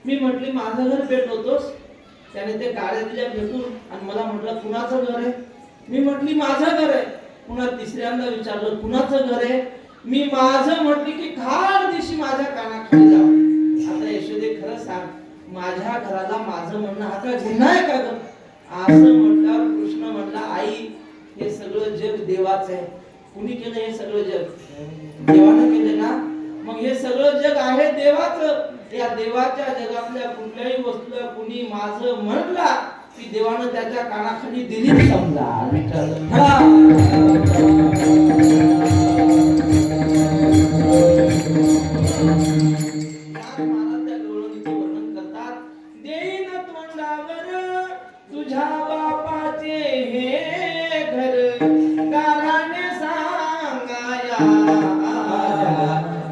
मी म्हटली माझं घर पेटवतोस? त्याने ते काड्या दिल्या फेकून आणि मला म्हटलं कुणाचं घर आहे? मी म्हटली माझं घर आहे. पुन्हा तिसऱ्यांदा विचारलं कुणाचं घर आहे? मी माझं म्हटली की खाड दिवशी माझ्या कानाखाली जाऊ. आता यशोदे खरं सांग माझ्या घराला माझं म्हणणं हा का गुन्हा आहे का ग? असं म्हटल्यावर कृष्ण म्हटला आई हे सगळं जग देवाचं आहे. कुणी केलं हे सगळं जग? देवानं केलं ना. मग हे सगळं जग आहे देवाचं. या देवाच्या जगातल्या कुठल्याही वस्तूला कुणी माझं म्हटला की देवानं त्याच्या कानाखाली दिली समजा. विठ्ठल वर्णन करतात देईन तोंडावर तुझ्या बापाचे हे घर गाराने सांगाया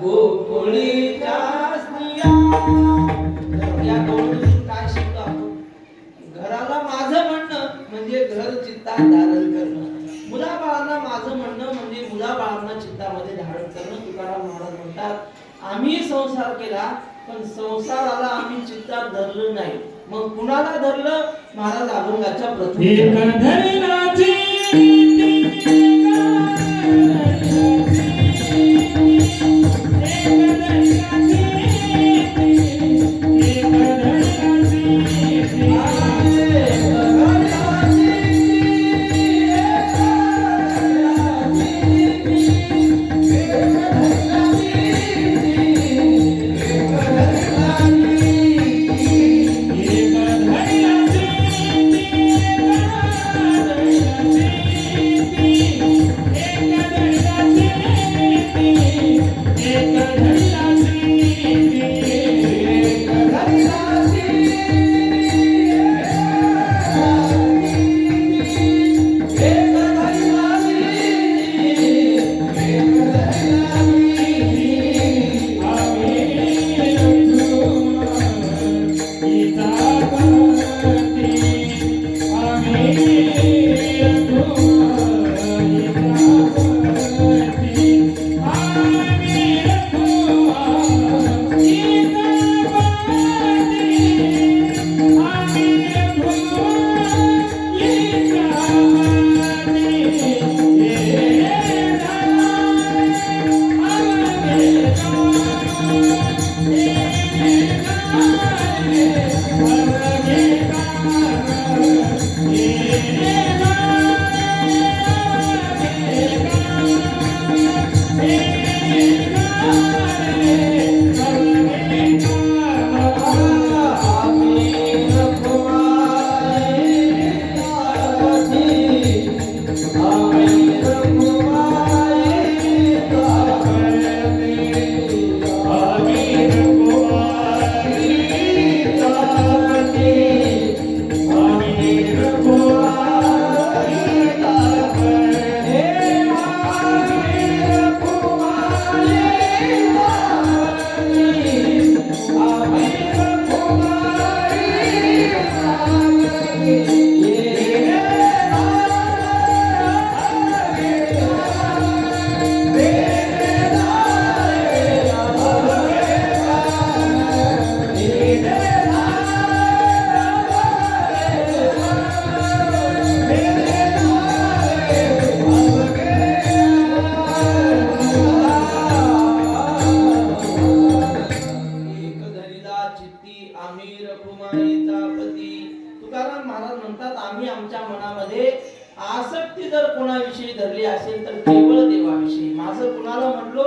गोकुळीच्या स्त्रिया. या गवळणीतून काय शिकतो आपण? घराला माझं म्हणणं म्हणजे घर चित्तात धारण करणं. मुलाबाळांना माझं म्हणणं म्हणजे मुलाबाळांना चित्तामध्ये धारण करणं. तुकाराम महाराज म्हणतात आम्ही संसार केला पण संसाराला आम्ही चित्तात धरलं नाही. मग कुणाला धरलं? महाराज अभंगाच्या प्रथम आमच्या मनामध्ये आसक्ती जर कोणाविषयी धरली असेल तर केवळ देवाविषयी. माझं कुणाला म्हणलो,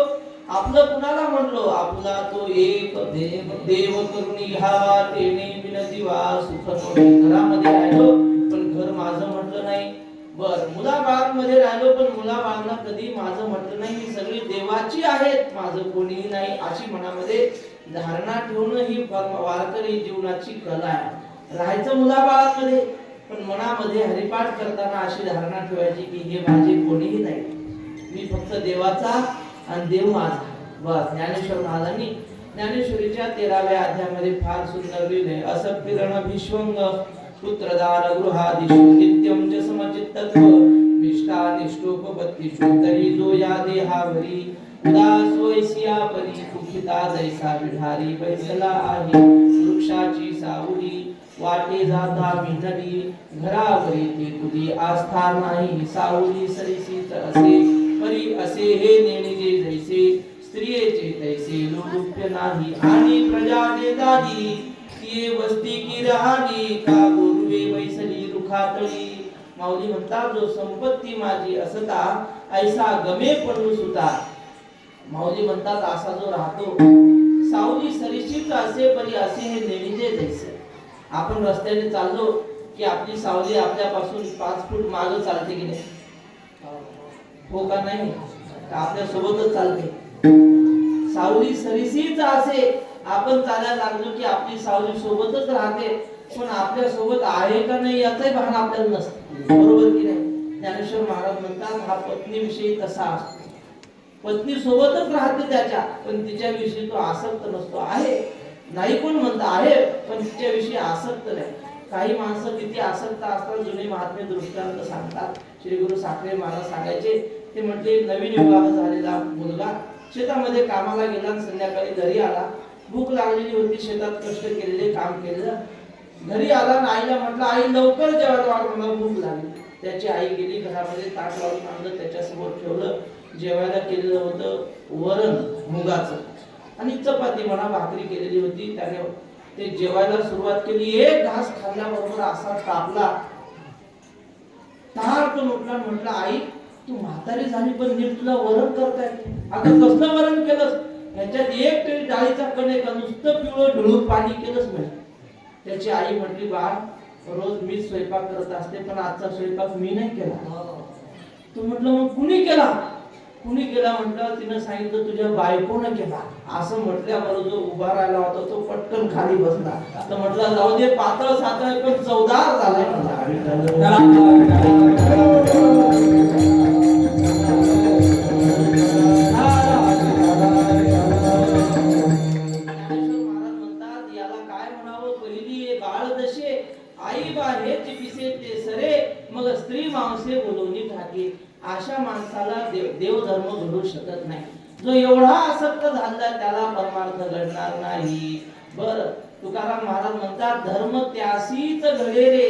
आपलं कुणाला म्हणलो, आपला तो एक देव देव करुणी हा तेने विनती वा सुख नोंदी. घरामध्ये राहिलो पण घर माझं म्हटलं नाही. बर मुलाबाळांमध्ये राहिलो पण मुलाबाळांना कधी माझं म्हटलं नाही. ही सगळी देवाची आहेत, माझं कोणीही नाही, अशी मनामध्ये धारणा ठेवणं ही वारकरी जीवनाची कला आहे. राहायचं मुलाबाळांमध्ये पण मनामध्ये हरिपाठ करताना अशी धारणा ठेवायची की हे माझे कोणीही नाही, मी फक्त देवाचा आणि देव माझा. बस ज्ञानेश्वर महाराजांनी ज्ञानेश्वरीच्या 13व्या अध्यायामध्ये फार सुंदर लिहिले. असक्तिरण भीष्वंग पुत्रदार गृहादिषु नित्यं च समचित्तत्व निष्ठा निष्ठोपपत्तिषु तरी जो या देहावरी उदास वैसिया परी कुखिता जैसा विढारी बैसला आहे वृक्षाची सावली वाटे जाता मिळणारी घरावरी ती तुझी आस्था नाही सावली सरीसीच असे परी असे हे नेणिजे जैसे स्त्रियेचे तैसे लोलुप्य नाही आणि प्रजा देदादी ती वस्ती की राहाली का गुरुवे वैसली रुखातळी. माऊली म्हणतात जो संपत्ती माझी असता ऐसा गमे पडू सुता. माऊली म्हणतात असा जो राहतो सावली सरीसीच असे परी असे हे नेणिजे जैसे. आपण रस्त्याने चाललो की आपली सावली आपल्यापासून 5 फूट मागे चालते की नाही, हो का नाही, आपल्या सोबतच चालते. सावली सरीसीच असे आपण चालायला लागलो की आपली सावली सोबतच राहते, पण आपल्या सोबत आहे का नाही याचंही भान आपल्याला नसतं. बरोबर की नाही. ज्ञानेश्वर महाराज म्हणतात हा पत्नी विषयी तसा असतो. पत्नी सोबतच राहते त्याच्या, पण तिच्याविषयी तो आसक्त नसतो. आहे नाही कोण म्हणतं आहे पण तिच्याविषयी आसक्त नाही. काही माणसं किती आसक्त असतात जुने महात्मे दृष्टांत सांगतात. श्री गुरु साखरे महाराज सांगायचे, ते म्हटले नवीन विवाह झालेला मुलगा शेतामध्ये कामाला गेला आणि संध्याकाळी घरी आला. भूक लागलेली होती, शेतात कष्ट केलेले काम केलं. घरी आला आणि आईला म्हटलं आई लवकर जेवायला वाढ, मला भूक लागली. त्याची आई गेली घरामध्ये ताट लावून आणलं, त्याच्यासमोर ठेवलं. जेवायला केलेलं होतं वरण मुगाचं आणि चपाती म्हणा भाकरी केलेली होती. त्याने ते जेवायला सुरुवात केली. एक घास खाल्ल्याबरोबर असा तापला, तारकन उठला. म्हटलं आई तू म्हातारी झाली पण नीट तुला वरण करताय, अगं कसलं वरण केलंस, ह्याच्यात एक तरी डाळीचा कण आहे का, नुसतं पिवळं ढुळून पाणी केलंस म्हणे. त्याची आई म्हटली बाळ रोज मी स्वयंपाक करत असते पण आजचा स्वयंपाक मी नाही केला. तू म्हटलं मग कुणी केला, कुणी केला म्हटलं तिनं सांगितलं तुझ्या बायकोनं केला. असं म्हटल्याबरोबर जो उभा राहिला होता तो पटकन खाली बसला. तर म्हटलं जाऊ दे पातळ सातळ पण चवदार झालाय. स्त्री माणसे बोलवणी ठाके. अशा माणसाला देव धर्म घडू शकत नाही. जो एवढा आसक्त झाला त्याला परमार्थ घडणार नाही. बर तुकाराम महाराज म्हणतात धर्म त्यासीच घडे रे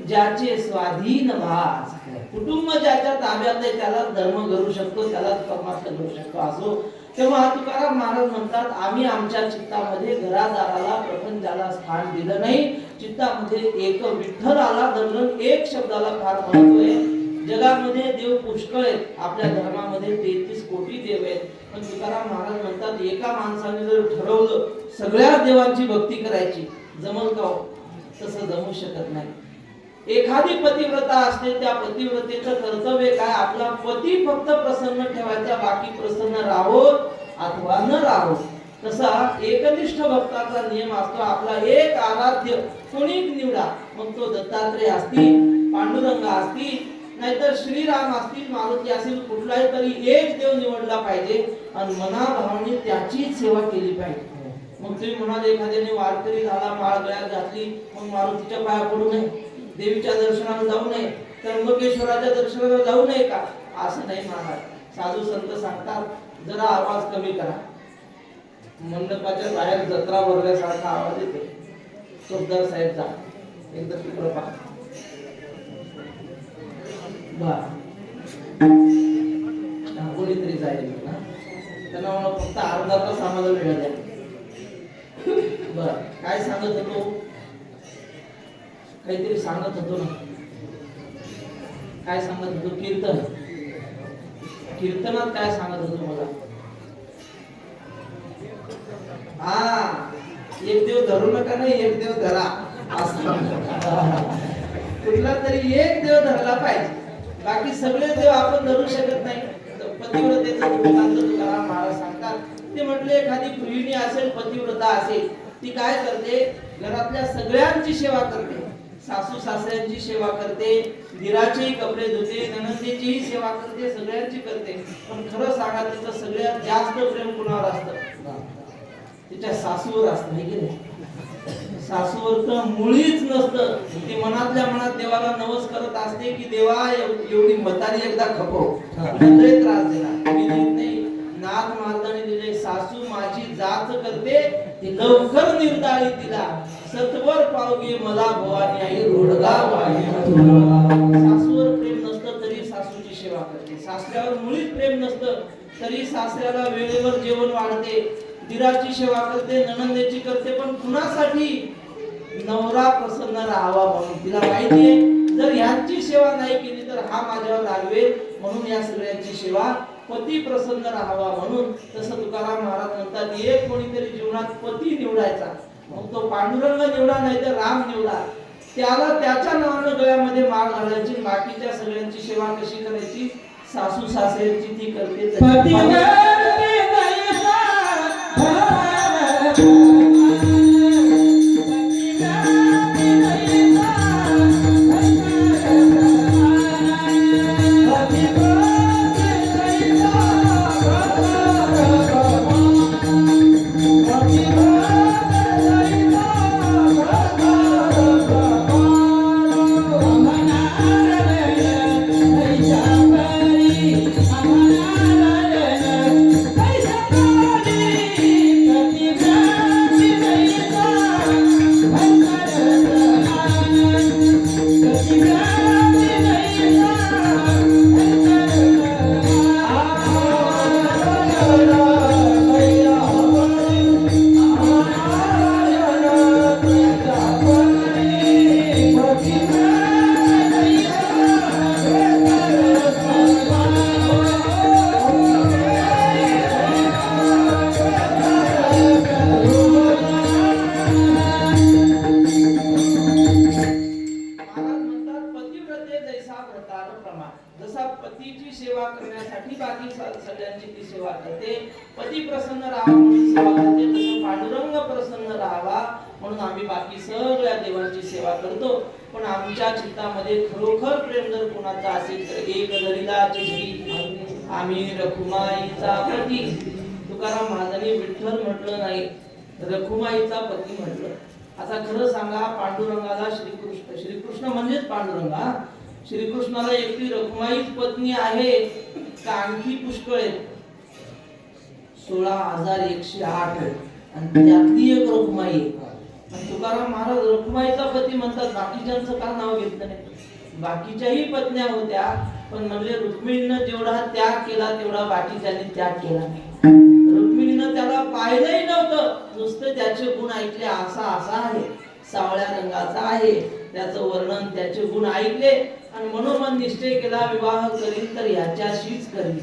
ज्याचे स्वाधीन भास. कुटुंब ज्याच्या ताब्यात आहे त्याला धर्म घडू शकतो, त्याला परमार्थ घडू शकतो. असो तेव्हा तुकाराम महाराज म्हणतात आम्ही आमच्या चित्तामध्ये घरादाराला प्रथम ज्याला स्थान दिलं नाही, चित्तामध्ये एक विठ्ठलाला धरलं. एक शब्दाला फार महत्व आहे. जगामध्ये देव पुष्कळ आहेत, आपल्या धर्मामध्ये 33 कोटी देव आहेत. पण तुकाराम महाराज म्हणतात एका माणसाने जर ठरवलं सगळ्या देवांची भक्ती करायची जमल का, तसं जमू शकत नाही. एखादी पतिव्रता असते, त्या पतिव्रतेचं कर्तव्य काय, आपला पती फक्त प्रसन्न ठेवायचा, बाकी प्रसन्न राहो अथवा न राहो. तसा एकनिष्ठ भक्ताचा नियम असतो, आपला एक आराध्य कोणी निवडा. मग तो दत्तात्रय असतील, पांडुरंग असतील, नाहीतर श्रीराम असतील, मारुती असतील, कुठलाही तरी एक देव निवडला पाहिजे आणि मनाभावाने त्याची सेवा केली पाहिजे. मग तुम्ही म्हणाल एखाद्याने वारकरी झाला, माळ गळ्यात घातली, मग मारुतीच्या पाया पडू नये, देवीच्या दर्शनाला जाऊ नये, त्र्यंबकेश्वराच्या दर्शनाला जाऊ नये का, असं नाही महाराज. साधू संत सांगतात जरा आवाज कमी करा. मंडपाच्या बाहेर जत्रा भरल्यासारखा आवाज येतो. चौकदार साहेब जा एकदा तिकडं पहा. कोणीतरी जाईल ना, त्यांना मला फक्त अर्धा तास आम्हाला वेळ द्या. बर काय सांगत होतो, काहीतरी सांगत होतो ना. काय सांगत होतो? कीर्तन. कीर्तनात काय सांगत होतो मला? हा, एक देव धरू नका नाही, एक देव धरा असं. कुठला तरी एक देव धरला पाहिजे, बाकी सगळे देव आपण धरू शकत नाही. पतिव्रतेचं दृष्टांत तुकाराम महाराज सांगतात. ते म्हटले एखादी गृहिणी असेल, पतिव्रता असेल, ती काय करते? घरातल्या सगळ्यांची सेवा करते, सासू सासऱ्यांची सेवा करते, दिराचेही कपडे धुते, नणंदेचीही सेवा करते, सगळ्यांची करते. पण खरं सांगा, तिचं सगळ्यात जास्त प्रेम कुणावर असतं? तिच्या सासूवर असतं, हे की नाही? सासूवर तर मुळीच नसतं. ती मनातल्या मनात देवाला नवस करत असते की देवा एवढी म्हातारी एकदा खपव, लय त्रास देणार, मी देत नाही. नाथ महाराजांनी दिले, सासू माझी जाच करते, ती लवकर निर्दाळी तिला, सत्वर पावगे मला भवानी आई रोडगा वाही. सासूवर प्रेम नसतं तरी सासूची सेवा करते, सासऱ्यावर मुळीच प्रेम नसतं तरी सासऱ्याला वेळेवर जेवण वाढते, दिराची सेवा करते, नणंदेची करते. पण कुणासाठी? नवरा प्रसन्न राहावा म्हणून. तिला माहिती आहे जर ह्यांची सेवा नाही केली तर हा माझ्यावर रागवेल, म्हणून या सगळ्यांची सेवा, पती प्रसन्न राहावा म्हणून. तसं तुकाराम महाराज म्हणतात, एक कोणीतरी जीवनात पती निवडायचा, मग तो पांडुरंग निवडा नाही तर राम निवडा, त्याला त्याच्या नावानं गळ्यामध्ये माळ घालायची. बाकीच्या सगळ्यांची सेवा कशी करायची? सासू सासऱ्यांची ती करते. जसा पतीची सेवा करण्यासाठी बाकी सगळ्यांची ती सेवा करते, पती प्रसन्न राहावा म्हणून सेवा करते, तसं पांडुरंग प्रसन्न राहावा म्हणून आम्ही बाकी सगळ्या देवांची सेवा करतो. पण आमच्या चित्तामध्ये खरोखर प्रेम जर कोणाचा असेल तर एक दरीला चिठी आम्ही रखुमाईचा पती. तुकाराम महाराजांनी विठ्ठल म्हटलं नाही, रखुमाईचा पती म्हटलं. आता खरं सांगा, पांडुरंगाला श्रीकृष्ण म्हणजेच पांडुरंगा, श्रीकृष्णाला एकटी रखुमाईच पत्नी आहे का आणखी पुष्कळ आहेत? 16,108 आणि त्यातली एक रखुमाई. तुकाराम महाराज रखुमाईचा पती म्हणतात, बाकीच्यांचं का नाव घेतलं नाही? बाकीच्याही पत्न्या होत्या, पण म्हणजे रुक्मिणीनं जेवढा त्याग केला तेवढा बाकीच्यांनी त्याग केला नाही. रुक्मिणीनं त्याला पाहिलंही नव्हतं, नुसतं त्याचे गुण ऐकले, असा असा आहे, सावळ्या रंगाचा आहे, त्याचं वर्णन, त्याचे गुण ऐकले आणि मनोमन निश्चय केला, विवाह करीन तर याच्याशीच करीन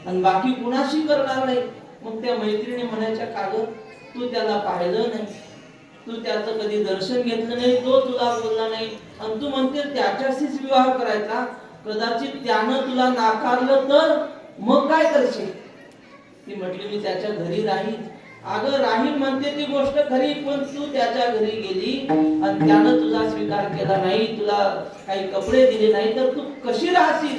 आणि बाकी कुणाशी करणार नाही. मग त्या मैत्रिणी म्हणायच्या, कागद तू त्याला पाहिलं नाही, तू त्याचं कधी दर्शन घेतलं नाही, तो तुला बोलला नाही आणि तू म्हणते त्याच्याशीच विवाह करायचा, कदाचित त्यानं तुला नाकारलं तर मग काय करशील? ती म्हटली, मी त्याच्या घरी राहील. अगं राहील म्हणते ती गोष्ट खरी, पण तू त्याच्या घरी गेली आणि त्यानं तुझा स्वीकार केला नाही, तुला काही कपडे दिले नाही, तर तू कशी राहशील?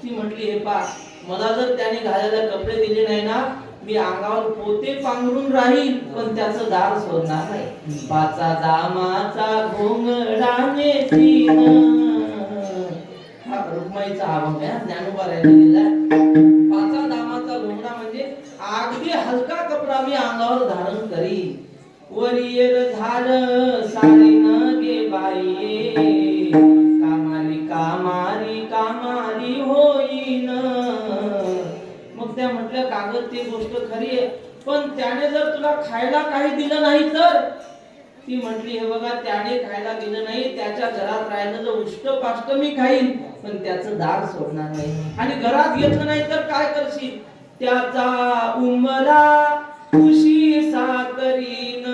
ती म्हटली, हे पा, मला जर त्याने घालायला कपडे दिले नाही ना, मी अंगावर पोते पांघरून राहील, पण त्याचं दार सोडणार नाही. पाचा दामाचा घोंगडाने सीन, हा रुक्माईचा अभंग आहे, ज्ञानोबारायांनी दिलाय. पाचा दामाचा घोंगडा म्हणजे अगदी हलका कपडा मी अंगावर धारण करी, वरियर झालं सारी न गे बाई, कामारी कामारी कामारी होईन. मग त्या म्हटल्या, कागद ती गोष्ट खरी आहे, पण त्याने जर तुला खायला काही दिलं नाही तर? ती म्हटली, हे बघा, त्याने खायला दिलं नाही, त्याच्या घरात राहिलं तर उष्ट पाष्ट मी खाईन, पण त्याचं दार सोडणार नाही. आणि घरात घेतलं नाही तर काय करशील? त्याचा उमरा उशी साकरीन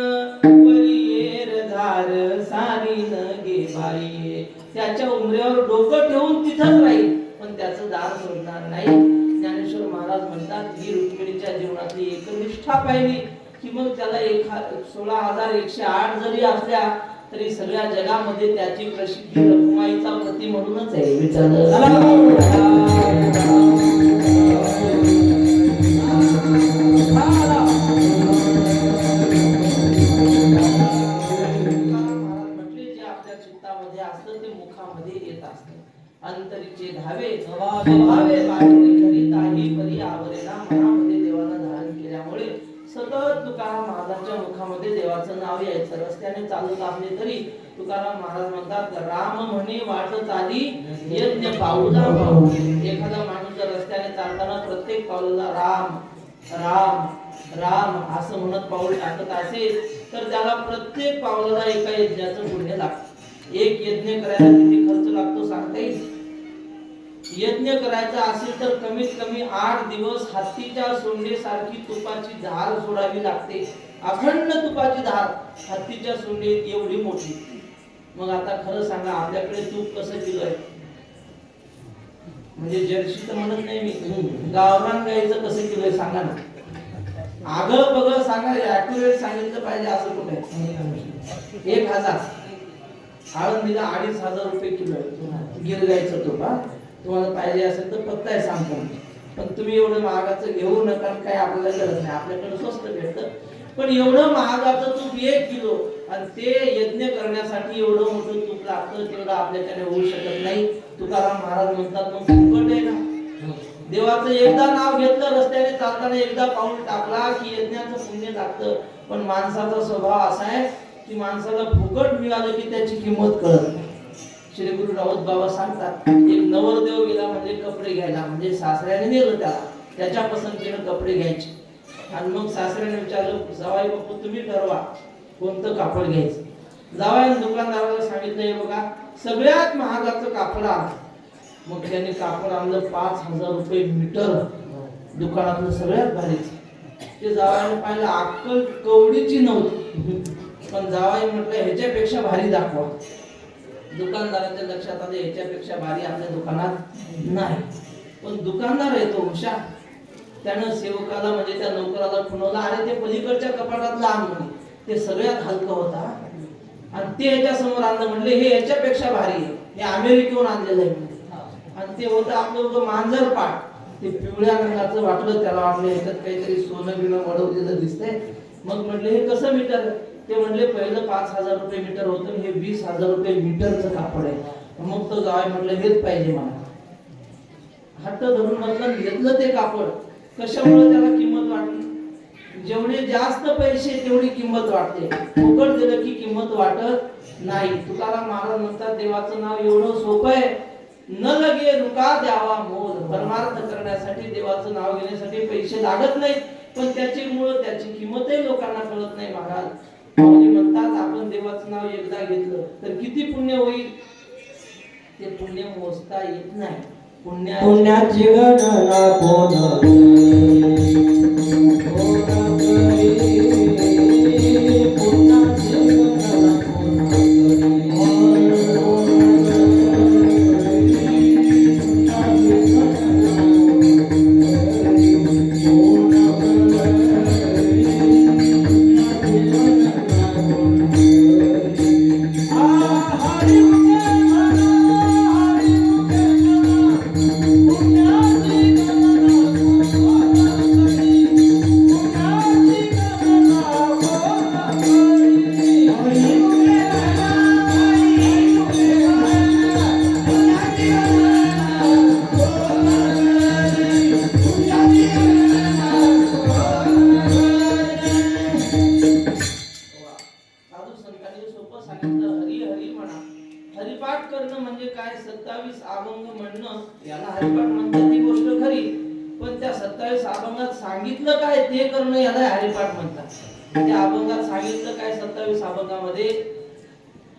वलिएर धार सारीन गे बाई. त्याच्या उमऱ्यावर डोकं ठेवून तिथंच राहील, पण त्याचं दार सोडणार नाही. ज्ञानेश्वर महाराज म्हणतात ही रुक्मिणीच्या जीवनातली एकनिष्ठा पाहिली की मग त्याला 16,108 जरी असल्या तरी सगळ्या जगामध्ये त्याची प्रसिद्धी रखुमाईचा प्रती म्हणूनच आहे. म्हटले जे आपल्या चित्तामध्ये असतं ते मुखामध्ये येत असतं. अंतरीचे धावे भावे बाहेर घरी ताही परी आवरेना. मनामध्ये देवाला धारण केल्यामुळे सतत तुकाराम महाराजांच्या मुखामध्ये देवाचं नाव यायचं. रस्त्याने चालत असले तरी तुकाराम महाराज म्हणतात राम म्हणे वाट चाली यज्ञ पाऊला पाऊ. एखादा माणूस जर रस्त्याने चालताना प्रत्येक पाऊलाला राम राम राम असं म्हणत पाऊल टाकत असेल तर त्याला प्रत्येक पावलाला एका यज्ञाचं पुण्य लागतं. एक यज्ञ करायला किती खर्च लागतो सांगता येईल? यज्ञ करायचा असेल तर कमीत कमी 8 दिवस हत्तीच्या सोंडेसारखी तुपाची धार सोडावी लागते. अखंड तुपाची धार हत्तीच्या सोंडेत एवढी मोठी. मग आता खरं सांगा आपल्याकडे तूप कसं किलो आहे? म्हणजे जर्सी तर म्हणत नाही मी, गावरान गाईचं कसं किलो आहे सांगा ना. आगळ बगळ सांगा, ॲक्युरेट सांगितलं पाहिजे असं कुठे. 1000 आळंदीला 2,500 रुपये किलो आहे गिर गाईचं तूप. तुम्हाला पाहिजे असेल तर पत्ता आहे सांगतो. पण तुम्ही एवढं महागाचं घेऊ नका, काय आपल्याला गरज नाही, आपल्याकडे स्वस्त भेटतं. पण एवढं महागाचं तूप 1 किलो आणि ते यज्ञ करण्यासाठी एवढं मोठं तूप लागतं, तेवढं आपल्याकडे होऊ शकत नाही. तुकाराम महाराज म्हणतात मग फुकट आहे ना. देवाचं एकदा नाव घेतलं, रस्त्याने चालताना एकदा पाऊल टाकला की यज्ञाचं पुण्य लागतं. पण माणसाचा स्वभाव असा आहे की माणसाला फुकट मिळालं की त्याची किंमत कळत नाही. श्री गुरु राऊत बाबा सांगतात एक नवरदेव गेला म्हणजे कपडे घ्यायला, म्हणजे सासऱ्याने नेलं त्याला, त्याच्या पसंतीने कपडे घ्यायचे. आणि मग सासऱ्याने विचारलं जावाई बापू तुम्ही ठरवा कोणतं कापड घ्यायचं. जावाईने दुकानदाराला सांगितलं हे बघा सगळ्यात महागाचं कापड आणा. मग त्याने कापड आणलं 5,000 रुपये मीटर, दुकानातलं सगळ्यात भारीच. ते जावाईने पाहिलं अक्कल कवडीची नव्हती, पण जावाई म्हटलं ह्याच्यापेक्षा भारी दाखवा. दुकानदाराच्या लक्षात आलं ह्याच्यापेक्षा भारी आपल्या दुकानात नाही. पण दुकानदार आहे तो हुशार, त्यानं सेवकाला म्हणजे त्या नोकराला खुणवला अरे ते पलीकडच्या कपाटातलं आण म्हणे, ते सगळ्यात हलकं होता आणि ते ह्याच्या समोर आणलं. म्हणले हे ह्याच्यापेक्षा भारी आहे, हे अमेरिकेहून आणलेलं आहे. आणि ते होतं आपलं मांजर पाट, ते पिवळ्या रंगाचं वाटलं त्याला, वाटलं ह्याच्यात काहीतरी सोनं बिनं वडवलेलं दिसतंय. मग म्हटलं हे कसं मीटर? ते म्हणले पहिलं 5,000 रुपये मीटर होतं, हे 20,000 रुपये मीटरचं कापड आहे. मग तो जावाई म्हटलं हेच पाहिजे मला. हट्ट धरून म्हटलं घेतलं ते कापड. कशामुळे त्याला किंमत वाटली? जेवढे जास्त पैसे तेवढी किंमत वाटते, फुकट दिलं की किंमत वाटत नाही. तुकाराम महाराज म्हणतात देवाचं नाव एवढं सोपं आहे, न लगे रुका द्यावा मोल. परमार्थ करण्यासाठी देवाचं नाव घेण्यासाठी पैसे लागत नाहीत, पण त्याची मूळ त्याची किंमतही लोकांना कळत नाही. महाराज माऊली म्हणतात आपण देवाचं नाव एकदा घेतलं तर किती पुण्य होईल, ते पुण्य मोजता येत नाही. पुण्याची गणना हरिपाठ करणं म्हणजे काय? 27 अभंग म्हणणं याला हरिपाठ म्हणतात, ती गोष्ट खरी. पण त्या 27 अभंगात सांगितलं काय ते करणं याला हरिपाठ म्हणतात. त्या अभंगात सांगितलं काय? 27 अभंगामध्ये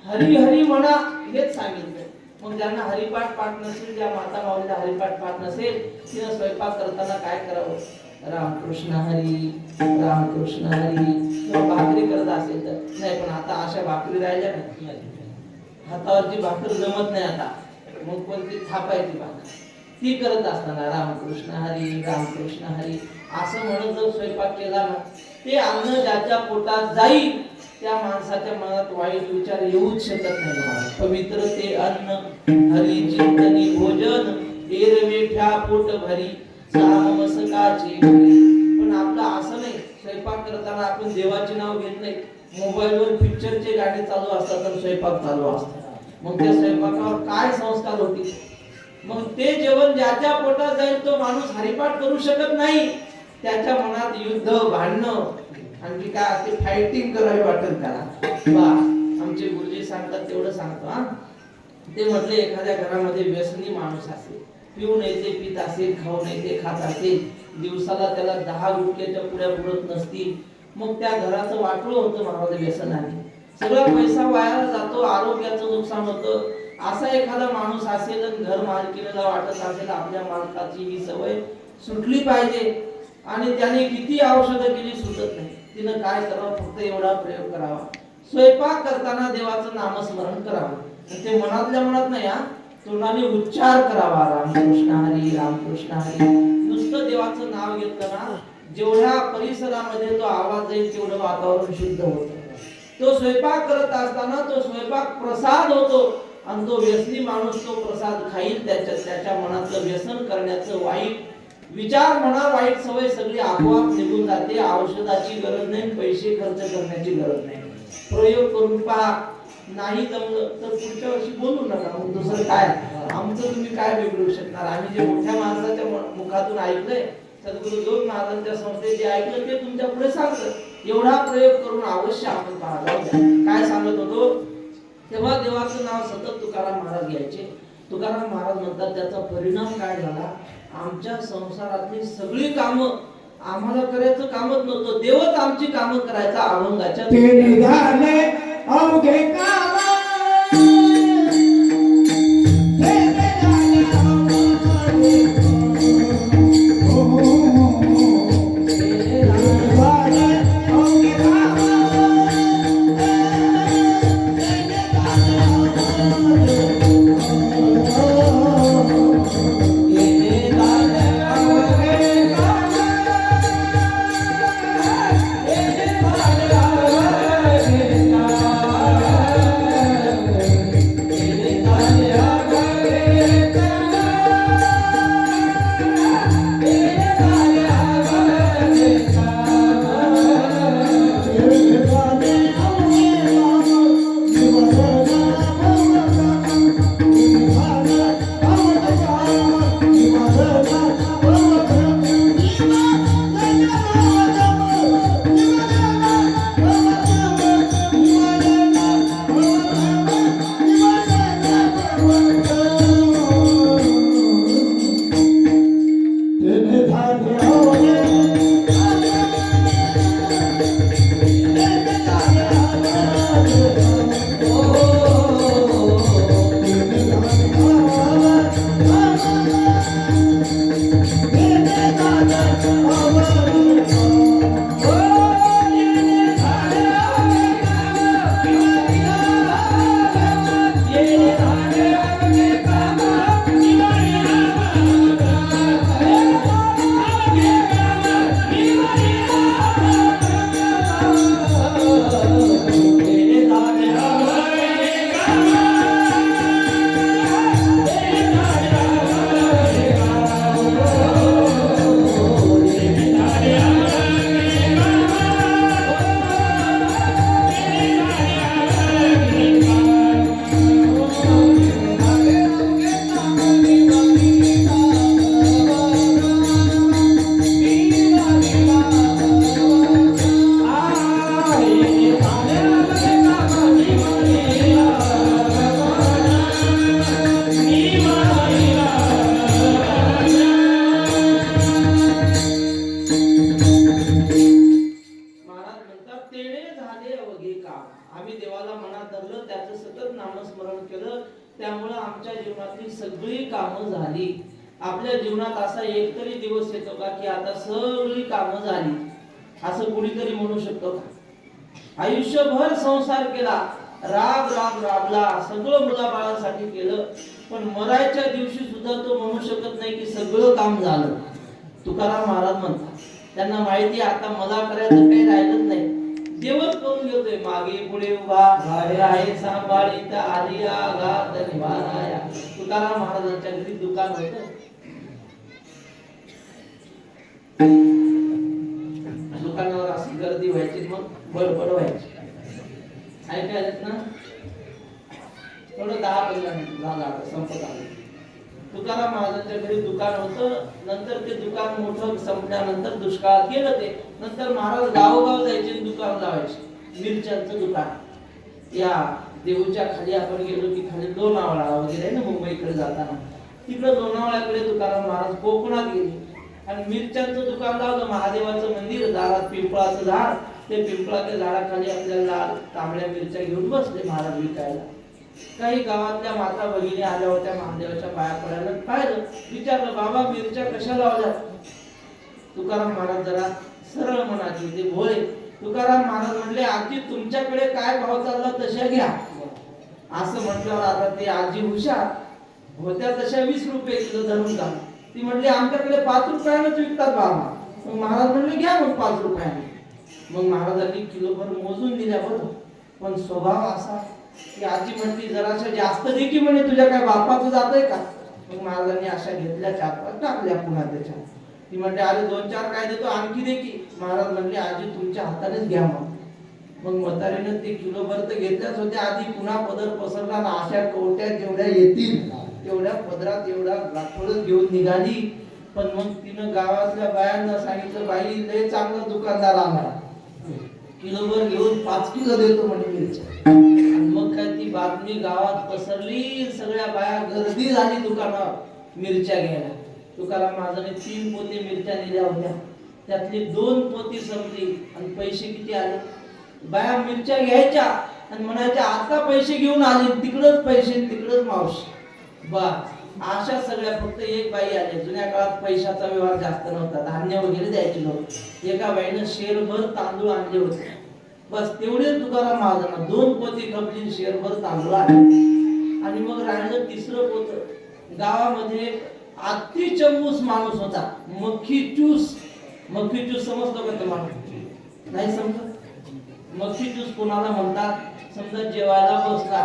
हरी हरी म्हणा हेच सांगितलं. मग ज्यांना हरिपाठ पाठ नसेल, ज्या माता माऊलीला हरिपाठ पाठ नसेल, तिनं स्वयंपाक करताना काय करावं? रामकृष्ण हरी रामकृष्ण हरी. किंवा भाकरी करत असेल तर नाही, पण आता अशा भाकरी राहिल्या नाही, हातावरची भाकर जमत नाही आता, मग कोणती थापायची भाकर ती करत असताना रामकृष्ण हरी रामकृष्ण हरी असं म्हणत जर स्वयंपाक केला ना, ते अन्न ज्याच्या पोटात जाईल त्या माणसाच्या मनात वाईट विचार येऊच शकत नाही. पवित्र ते अन्न हरी चिंतनी भोजन, एरवे ठ्या पोट भरी सामसकाची भरी. पण आपलं असं नाही, स्वयंपाक करताना आपण देवाचे नाव घेत नाही, मोबाईलवर पिक्चरचे गाणे चालू असतात तर स्वयंपाक चालू असतात. मग त्या स्वयंपाकावर काय संस्कार होतील? मग ते जेवण ज्याच्या पोटात जाईल तो माणूस हरिपाठ करू शकत नाही. त्याच्या मनात युद्ध भांडणं आणखी काय असते, फायटिंग करावी वाटेल त्याला. बा आमचे गुरुजी सांगतात तेवढं सांगतो हा. ते म्हटले एखाद्या घरामध्ये व्यसनी माणूस असेल, पिऊन येते पित असेल, खाऊन येते खात असेल, दिवसाला त्याला 10 गुटख्याच्या पुड्या पुरत नसतील, मग त्या घराचं वाटोळं होतं महाराज व्यसनाने. सगळा पैसा वाया जातो, आरोग्याचं नुकसान होतं. असा एखादा माणूस असेल आणि घर मालकीला वाटत असेल आपल्या मालकाची ही सवय सुटली पाहिजे आणि त्याने किती औषधं केली सुटत नाही, तिनं काय करावं? फक्त एवढा प्रयोग करावा, स्वयंपाक करताना देवाचं नामस्मरण करावं. ते मनातल्या मनात नाही हा, तोंडाने उच्चार करावा, रामकृष्ण हरी रामकृष्ण हरी. नुसतं देवाचं नाव घेतलं ना, जेवढ्या परिसरामध्ये तो आवाज जाईल तेवढं वातावरण शुद्ध होतं. तो स्वयंपाक करत असताना तो स्वयंपाक प्रसाद होतो आणि तो व्यसनी माणूस तो प्रसाद खाईल, त्याच्या मनातलं व्यसन करण्याचं वाईट विचार म्हणा, वाईट सवय सगळी आपोआप निघून जाते. औषधाची गरज नाही, पैसे खर्च करण्याची गरज नाही. प्रयोग करून पहा, नाही जमलं तर पुढच्या वर्षी बोलू नका. मग दुसरं काय, आमचं तुम्ही काय बिघडू शकणार? आम्ही जे मोठ्या माणसाच्या मुखातून ऐकलंय, सद्गुरु जोग महाराजांच्या संस्थेत जे ऐकलं ते तुमच्या पुढे सांगतं. एवढा प्रयोग करून अवश्य आपण पाहायला. काय सांगत होतो तेव्हा देवाचं नाव सतत तुकाराम महाराज घ्यायचे. तुकाराम महाराज म्हणतात त्याचा परिणाम काय झाला? आमच्या संसारातली सगळी कामं आम्हाला करायचं कामच नव्हतं, देवच आमची कामं करायचा. अभंगाच्या अवघे काम आम्ही देवाला मनात धरलं, त्याचं सतत नामस्मरण केलं, त्यामुळं आमच्या जीवनातली सगळी कामं झाली. आपल्या जीवनात असा एक तरी दिवस येतो का की आता सगळी कामं झाली असं कुणीतरी म्हणू शकतो का? आयुष्यभर संसार केला, राब राब राबला, सगळं मुलाबाळांसाठी केलं, पण मरायच्या दिवशी सुद्धा तो म्हणू शकत नाही की सगळं काम झालं. तुकाराम महाराज म्हणतात, त्यांना माहिती आता मला करायचं काही राहिलंच नाही, देवच करून घेतोय. मागे पुढे उभा आहे सांभाळीत आलिया घात निवाराया. तुकाराम महाराजांच्या घरी दुकान होतं. दुकानावर अशी गर्दी व्हायची, मग बडबड व्हायची. ऐकायला ना थोडं 10-15 मिनिट झालं, आता संपत आलं. तुकाराम महाराजांच्या घरी दुकान होतं. नंतर ते दुकान मोठं संपल्यानंतर दुष्काळात गेलं ते. नंतर महाराज गावोगाव जायचे, दुकान लावायचे, मिरच्यांचं दुकान. या देऊच्या खाली आपण गेलो की खाली लोणावळा वगैरे आहे ना मुंबईकडे जाताना, तिकडे लोणावळ्याकडे तुकाराम महाराज कोकणात गेले आणि मिरच्यांचं दुकान लावलं. महादेवाचं मंदिर, दारात पिंपळाचं झाड, ते पिंपळाच्या झाडाखाली आपल्याला लाल तांबड्या मिरच्या घेऊन बसले महाराज विकायला. काही गावातल्या माता भगिनी आल्या होत्या, महादेवाच्या पाया पडायला. पाहिलं, विचारलं, बाबा मिरच्या कशा लावल्या? तुकाराम महाराज जरा सरळ मनाचे होते, भोळे. तुकाराम महाराज म्हणले, आजी तुमच्याकडे काय भाव चालला तशा घ्या. असं म्हटल्यावर आता ते आजी हुशार होत्या, तशा 20 रुपये किलो धरून जा. ती म्हणली, आमच्याकडे 5 रुपयानंच विकतात बाबा. मग महाराज म्हणले, घ्या मग 5 रुपयाने. मग महाराजांनी किलोभर मोजून दिल्या. बरं, पण स्वभाव असा की आजी म्हणली, जराशा जास्त दे की म्हणे, तुझ्या काय बापाचं जातंय का? मग महाराजांनी अशा घेतल्या, 4-5 टाकल्या पुन्हा त्याच्या. ती म्हणते, अरे 2-4 काय देतो, आणखी दे की. महाराज म्हणले, आजी तुमच्या हातानेच घ्या मग. मग म्हातारीनं ते किलोभर तर घेतल्याच होत्या. आधी पुन्हा पदर पसरला ना, अशा कवट्यात जेवढ्या येतील तेवढ्या पदरात एवढा लाखोडच घेऊन निघाली. पण मग तिनं गावातल्या बायांना सांगितलं, बाई लय चांगला दुकानदार आला, किलोभर घेऊन 5 किलो देतो म्हणजे मिरच्या. मग काय ती बातमी गावात पसरली, सगळ्या बाया गर्दी झाली दुकानावर मिरच्या घ्यायला. तुकाराम महाराजांनी 3 पोते मिरच्या दिल्या होत्या, त्यातली 2 पोती संपली आणि पैसे किती आले? बाया मिरच्या घ्यायच्या आणि म्हणायच्या, आता पैसे घेऊन आले, तिकडच पैसे, तिकडच मावशी. बा अशा सगळ्या, फक्त एक बाई आली. जुन्या काळात पैशाचा व्यवहार जास्त नव्हता, धान्य वगैरे द्यायचे नव्हते. एका बाईनं शेरभर तांदूळ आणले होते, बस तेवढेच तुकाराम महाराजांना 2 पोती खपली, शेरभर तांदूळ आणले. आणि मग राहिलं 3रं पोत. गावामध्ये अति चंबूस माणूस होता, मक्खी चूस. मक्खी चूस समजतो का तुम्हाला? नाही समजत? मक्खी चूस कोणाला म्हणतात? समजा जेवायला बसला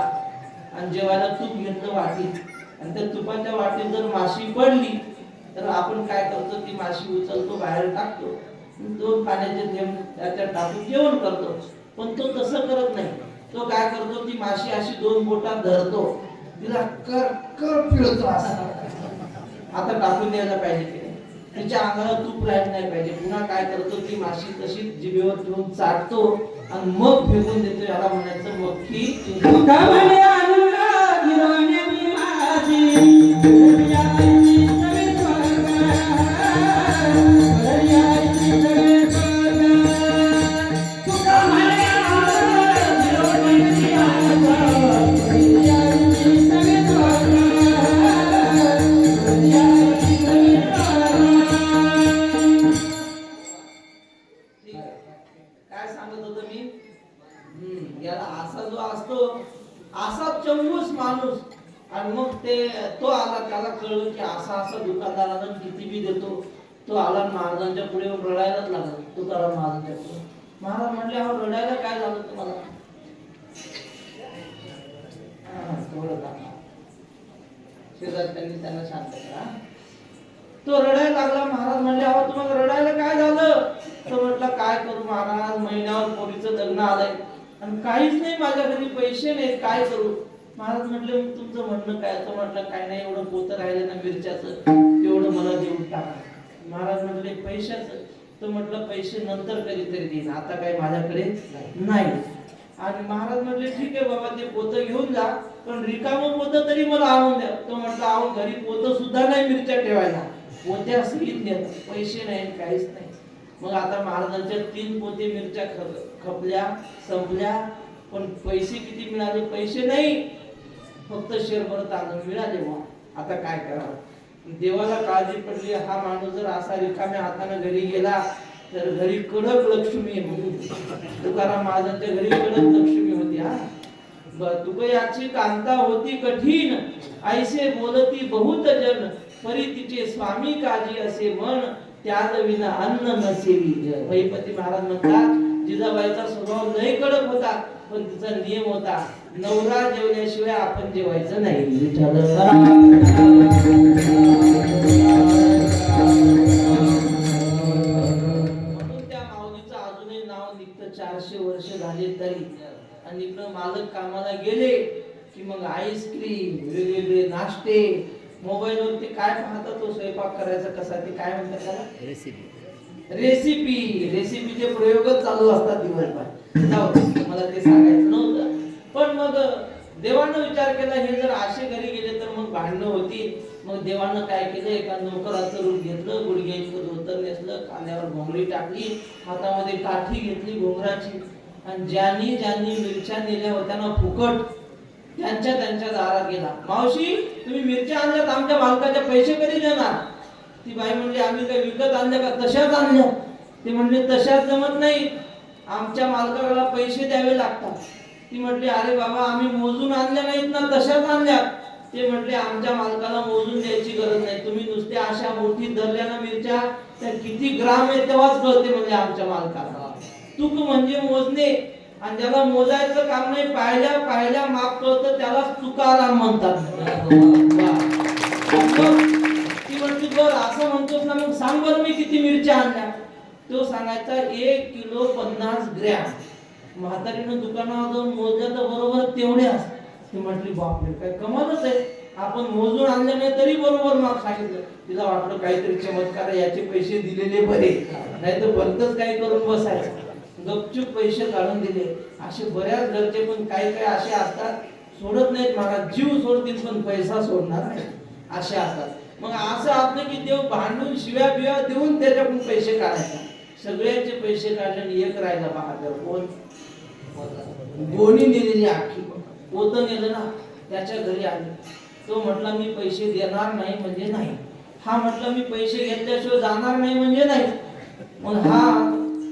आणि जेवायला तूप घेतलं वाटीत, आणि त्या तुपाच्या वाटीत जर माशी पडली तर आपण काय करतो, ती माशी उचलतो, बाहेर टाकतो, 2 पाण्याचे थेंब त्याच्यात टाकून जेवण करतो. पण तो तसं करत नाही. तो काय करतो, ती माशी अशी 2 बोटात धरतो, तिला कर कर पिळतो असं. आता टाकून द्यायला पाहिजे की नाही, तिच्या अंगाला तूप राहिलं नाही पाहिजे. पुन्हा काय करतो, ती माशी तशी जिभेवर ठेवून चाटतो आणि मग फेकून देतो. याला म्हणायचं मक्खी चूस. काय सांगत होतो मी? याला असा जो असतो, असा चंबूस माणूस. आणि मग तो आला, त्याला कळलं की असा असा दुकानदाराला किती बी देतो. तो आला महाराजांच्या पुढे रडायलाच लागला, तुकाराम महाराजांच्या पुढे. महाराज म्हणले, अहो रडायला काय झालं तुम्हाला? शेजारच्यांनी त्यांना शांत करा. तो रडायला लागला. महाराज म्हणले, अहो तुम्हाला रडायला काय झालं? तो म्हटलं, काय करू महाराज, महिन्यावर पोरीचं लग्न आलंय आणि काहीच नाही, माझ्या घरी पैसे नाहीत, काय करू? महाराज म्हटले, तुमचं म्हणणं काय? तो म्हटलं, काय नाही, एवढं पोतं राहिलं ना मिरच्याचं, तेवढं मला देऊन टाका. महाराज म्हटले, पैशाचं? तो म्हटलं, पैसे नंतर कधीतरी देईन, आता काय माझ्याकडे नाही. आणि महाराज म्हटले, ठीक आहे बाबा, ते पोतं घेऊन जा, पण रिकामं पोतं तरी मला आणून द्या. तो म्हटलं, अहो घरी पोतं सुद्धा नाही मिरच्या ठेवायला, पोत्या सहित नेत, पैसे नाही, काहीच नाही. मग आता महाराजांच्या 3 पोते मिरच्या खपल्या, संपल्या, पण पैसे किती मिळाले? पैसे नाही. फक्त शेरभर तांदूळ मिळाले बुवा. आता काय करावं? देवाला काळजी पडली, हा माणूस जर असा रिकाम्या हाताने घरी गेला तर घरी कडक लक्ष्मी होती. तुकाराम महाराजांच्या घरी कडक लक्ष्मी होती. हा तुकयाची कांता होती कठीण, ऐसे बोलती बहुत जन, परी तिचे स्वामी काजी असे मन, त्यात विना अन्न नसेवी. महिपती महाराज म्हणतात जिजाबाईचा स्वभाव लय कडक होता, पण तिचा नियम होता नवरा जेवल्याशिवाय आपण जेवायचं नाही. विठ्ठल म्हणून त्या माऊलीचं अजूनही नाव निघतं. 400 वर्ष झाले तरी. आणि इकडं मालक कामाला गेले की मग आईस्क्रीम, वेगवेगळे नाश्ते, मोबाईलवर ते काय पाहतात, तो स्वयंपाक करायचा कसा, ते काय म्हणतात त्याला, रेसिपीचे प्रयोगच चालू असतात दिवसभर. जाऊ मला ते सांगायचं नव्हतं. पण मग देवानं विचार केला हे जर असे घरी गेले तर मग भांडणं होती. मग देवानं काय केलं, एका नोकराचं रूप घेतलं, गुडघे इतकं धोतर नेसलं, कांद्यावर घोंगडी टाकली, हातामध्ये काठी घेतली घोंगराची, आणि ज्यांनी ज्यांनी मिरच्या नेल्या होत्या ना फुकट, त्यांच्या दारात गेला. मावशी तुम्ही मिरच्या आणल्यात, आमच्या मालकाचे पैसे कधी देणार? ती बाई म्हणली आम्ही काय विकत आणल्या का, तशाच आणल्या. ते म्हणले तशाच जमत नाही, आमच्या मालकाला पैसे द्यावे लागतात. ती म्हटली अरे बाबा आम्ही मोजून आणल्या नाहीत ना, तशाच आणल्या. ते म्हटले आमच्या मालकाला मोजून द्यायची गरज नाही, तुम्ही नुसते अशा मोठी धरल्या ना मिरच्या, त्या किती ग्राम आहे तेव्हाच कळते म्हणजे आमच्या मालकाला. तुक म्हणजे मोजणे, आणि ज्याला मोजायचं काम नाही, पाहिल्या पाहिल्या माप कळतं त्यालाच तुकाराम म्हणतात. ती म्हणते बरं असं म्हणतोस ना, मग सांग बरं मी किती मिरच्या आणल्या. तो सांगायचा 1 किलो 50 ग्रॅम. म्हातारीनं दुकानावर जाऊन मोजल्या तर बरोबर तेवढ्याच. ती म्हटली बापरे काय कमालच आहे, आपण मोजून आणले नाही तरी बरोबर माप सांगितलं. तिला वाटलं काहीतरी चमत्कार, याचे पैसे दिलेले बरे, नाही तर भलतच काही करून बसायचं. गपचूप पैसे काढून दिले. असे बऱ्याच घरचे पण काही काही असे असतात, सोडत नाहीत महाराज, जीव सोडतील पण पैसा सोडणार नाही, असे असतात. मग असं असलं की देव भांडून शिव्या बिव्या देऊन त्याच्याकडून पैसे काढायचे. सगळ्यांचे पैसे काढले आणि एक राहिला बहादर. कोण? गोणी नेलेली आखी पोतं नेलं ना, त्याच्या घरी आले. तो म्हटला मी पैसे देणार नाही म्हणजे नाही. हा म्हटला मी पैसे घेतल्याशिवाय जाणार नाही म्हणजे नाही. मग हा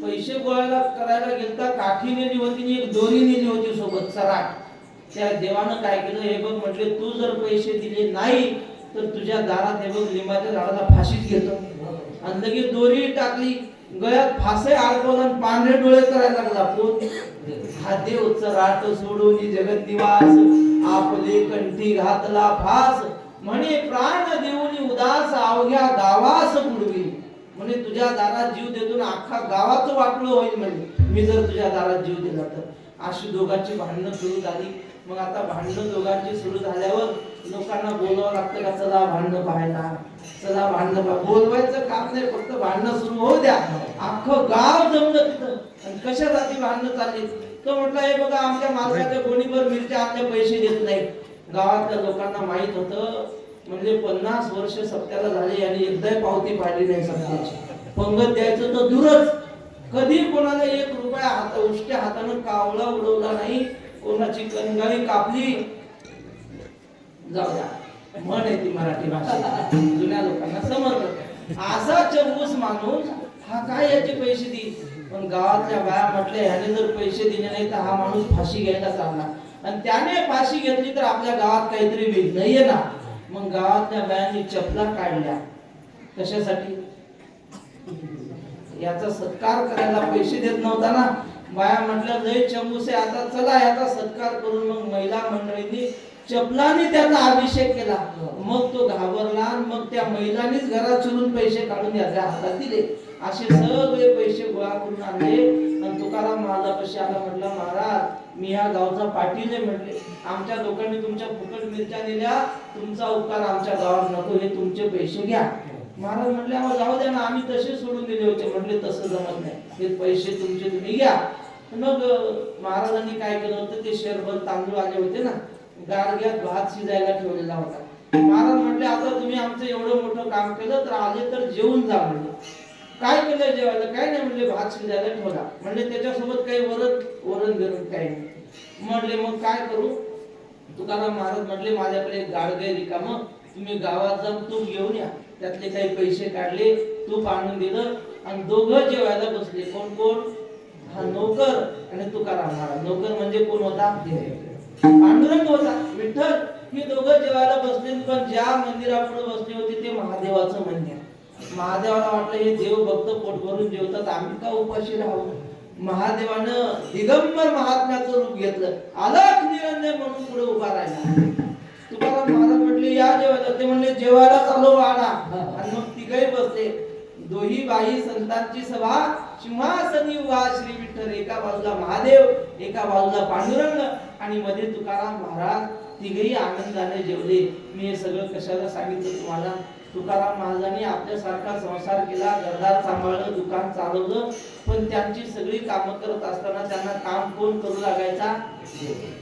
पैसे गोळा करायला गेलता, काठी नेली होती आणि एक दोरी नेली होती सोबत चराट. त्या देवानं काय केलं, हे बघ म्हटले तू जर पैसे दिले नाही तर तुझ्या दारात हे बघ लिंबाच्या झाडाला फाशीच घेतो. आणि लगेच दोरी टाकली, गळ्यात फासे अडकवला आणि पांढरे डोळे करायला लागला. कोण? हा देव. चराट सोडून जगत निवास, आपले कंठी घातला फास, म्हणे प्राण देऊनी उदास, अवघ्या गावास बुडवी. म्हणजे तुझ्या दारात जीव देतो ना, अख्खा गावाचं वाटलं होईल म्हणजे मी जर तुझ्या दारात जीव दिला तर. अशी दोघांची भांडणं सुरू झाली. मग आता भांडणं दोघांची सुरू झाल्यावर लोकांना बोलवावं लागतं का, चला भांडणं पाहायला, चला भांडणं पहा. बोलवायचं काम नाही, फक्त भांडणं सुरू होऊ द्या. अख्खं गाव जमलं तिथं. आणि कशासाठी भांडणं चालली? तो म्हटलं हे बघा आमच्या मालकाच्या गोणीभर मिरच्या आमच्या पैसे देत नाहीत. गावातल्या लोकांना माहित होतं. म्हणजे 50 वर्ष सप्त्याला झाले आणि एकदाही पावती पाडली नाही सप्त्याची. पंगत द्यायचं तर दूरच, कधी कोणाला 1 रुपया उष्ट्या हातानं कावळा उडवला नाही, कोणाची कणगाळी कापली. जाऊ द्या, म्हण आहे ती मराठी भाषा, जुन्या लोकांना समजलं. असा चंबूस माणूस हा काय याचे पैसे देईल. पण गावातल्या बाया म्हटल्या ह्याने जर पैसे दिले नाही तर हा माणूस फाशी घ्यायला चालला, आणि त्याने फाशी घेतली तर आपल्या गावात काहीतरी विघ्न नाहीये ना. मग गावातल्या बायांनी चपला काढल्या. कशासाठी? याचा सत्कार करायला पैसे देत नव्हता ना. बाया म्हटल्या लय चंबूसे, आता चला याचा सत्कार करून. मग महिला मंडळींनी चपलाने त्याचा अभिषेक केला. मग तो घाबरला. मग त्या महिलांनीच घरात शिरून पैसे काढून याच्या हातात दिले. असे सगळे पैसे गोळा करून आणले. आणि तुकाराम महाराजापाशी आला. म्हटला महाराज मी या गावचा पाटील आहे. म्हटले आमच्या लोकांनी तुमच्या फुकट मिरच्या दिल्या, तुमचा उपकार आमच्या गावात नको, हे तुमचे पैसे घ्या. महाराज म्हटले जाऊ द्या ना, आम्ही तसे सोडून दिले होते. म्हटले तसं जमत नाही, हे पैसे तुमचे तुम्ही घ्या. मग महाराजांनी काय केलं होतं, ते शेरभर तांदूळ आले होते ना, गाडग्यात भात शिजायला ठेवलेला होता. महाराज म्हटले आता तुम्ही आमचं एवढं मोठं काम केलं तर आले तर जेवून जा. म्हणले काय केलं जेवायला? काय नाही. म्हणले भात शिजायला ठेवला. म्हणले त्याच्यासोबत काही वरण बिरण काही नाही. म्हटले मग काय करू? तुकाराम महाराज म्हटले माझ्याकडे एक गाडगे रिकाम, तुम्ही गावात जाऊन तूप घेऊन या. त्यातले काही पैसे काढले, तूप आणून दिलं आणि दोघं जेवायला बसले. कोण कोण? हा नोकर आणि तुकाराम महाराज. नोकर म्हणजे कोण होता? पांडुरंग होता, विठ्ठल. ही दोघं जेवायला बसले, पण ज्या मंदिरापुढे बसले होते ते महादेवाचं मंदिर. महादेवाला वाटलं हे देव भक्त पोट भरून जेवतात, आम्ही का उपाशी राहू. महादेवानं दिगंबर महात्म्याचं रूप घेतलं, अलख निरंजन म्हणून पुढे उभा राहिला. तुकाराम महाराज म्हटले या जेवायला. ते म्हणले जेवायला चालू वाडा. आणि मग तिघही बसले. दोही बाई संतांची सभा, सिंहासनी उभा श्री विठ्ठल. एका बाजूला महादेव, एका बाजूला पांडुरंग आणि मध्ये तुकाराम महाराज. तिघही आनंदाने जेवले. मी हे सगळं कशाला सांगितलं तुम्हाला? तुकाराम महाराजांनी आपल्यासारखा संसार केला, घरदार सांभाळलं, दुकान चालवलं, पण त्यांची सगळी कामं करत असताना त्यांना काम कोण करू लागायचा?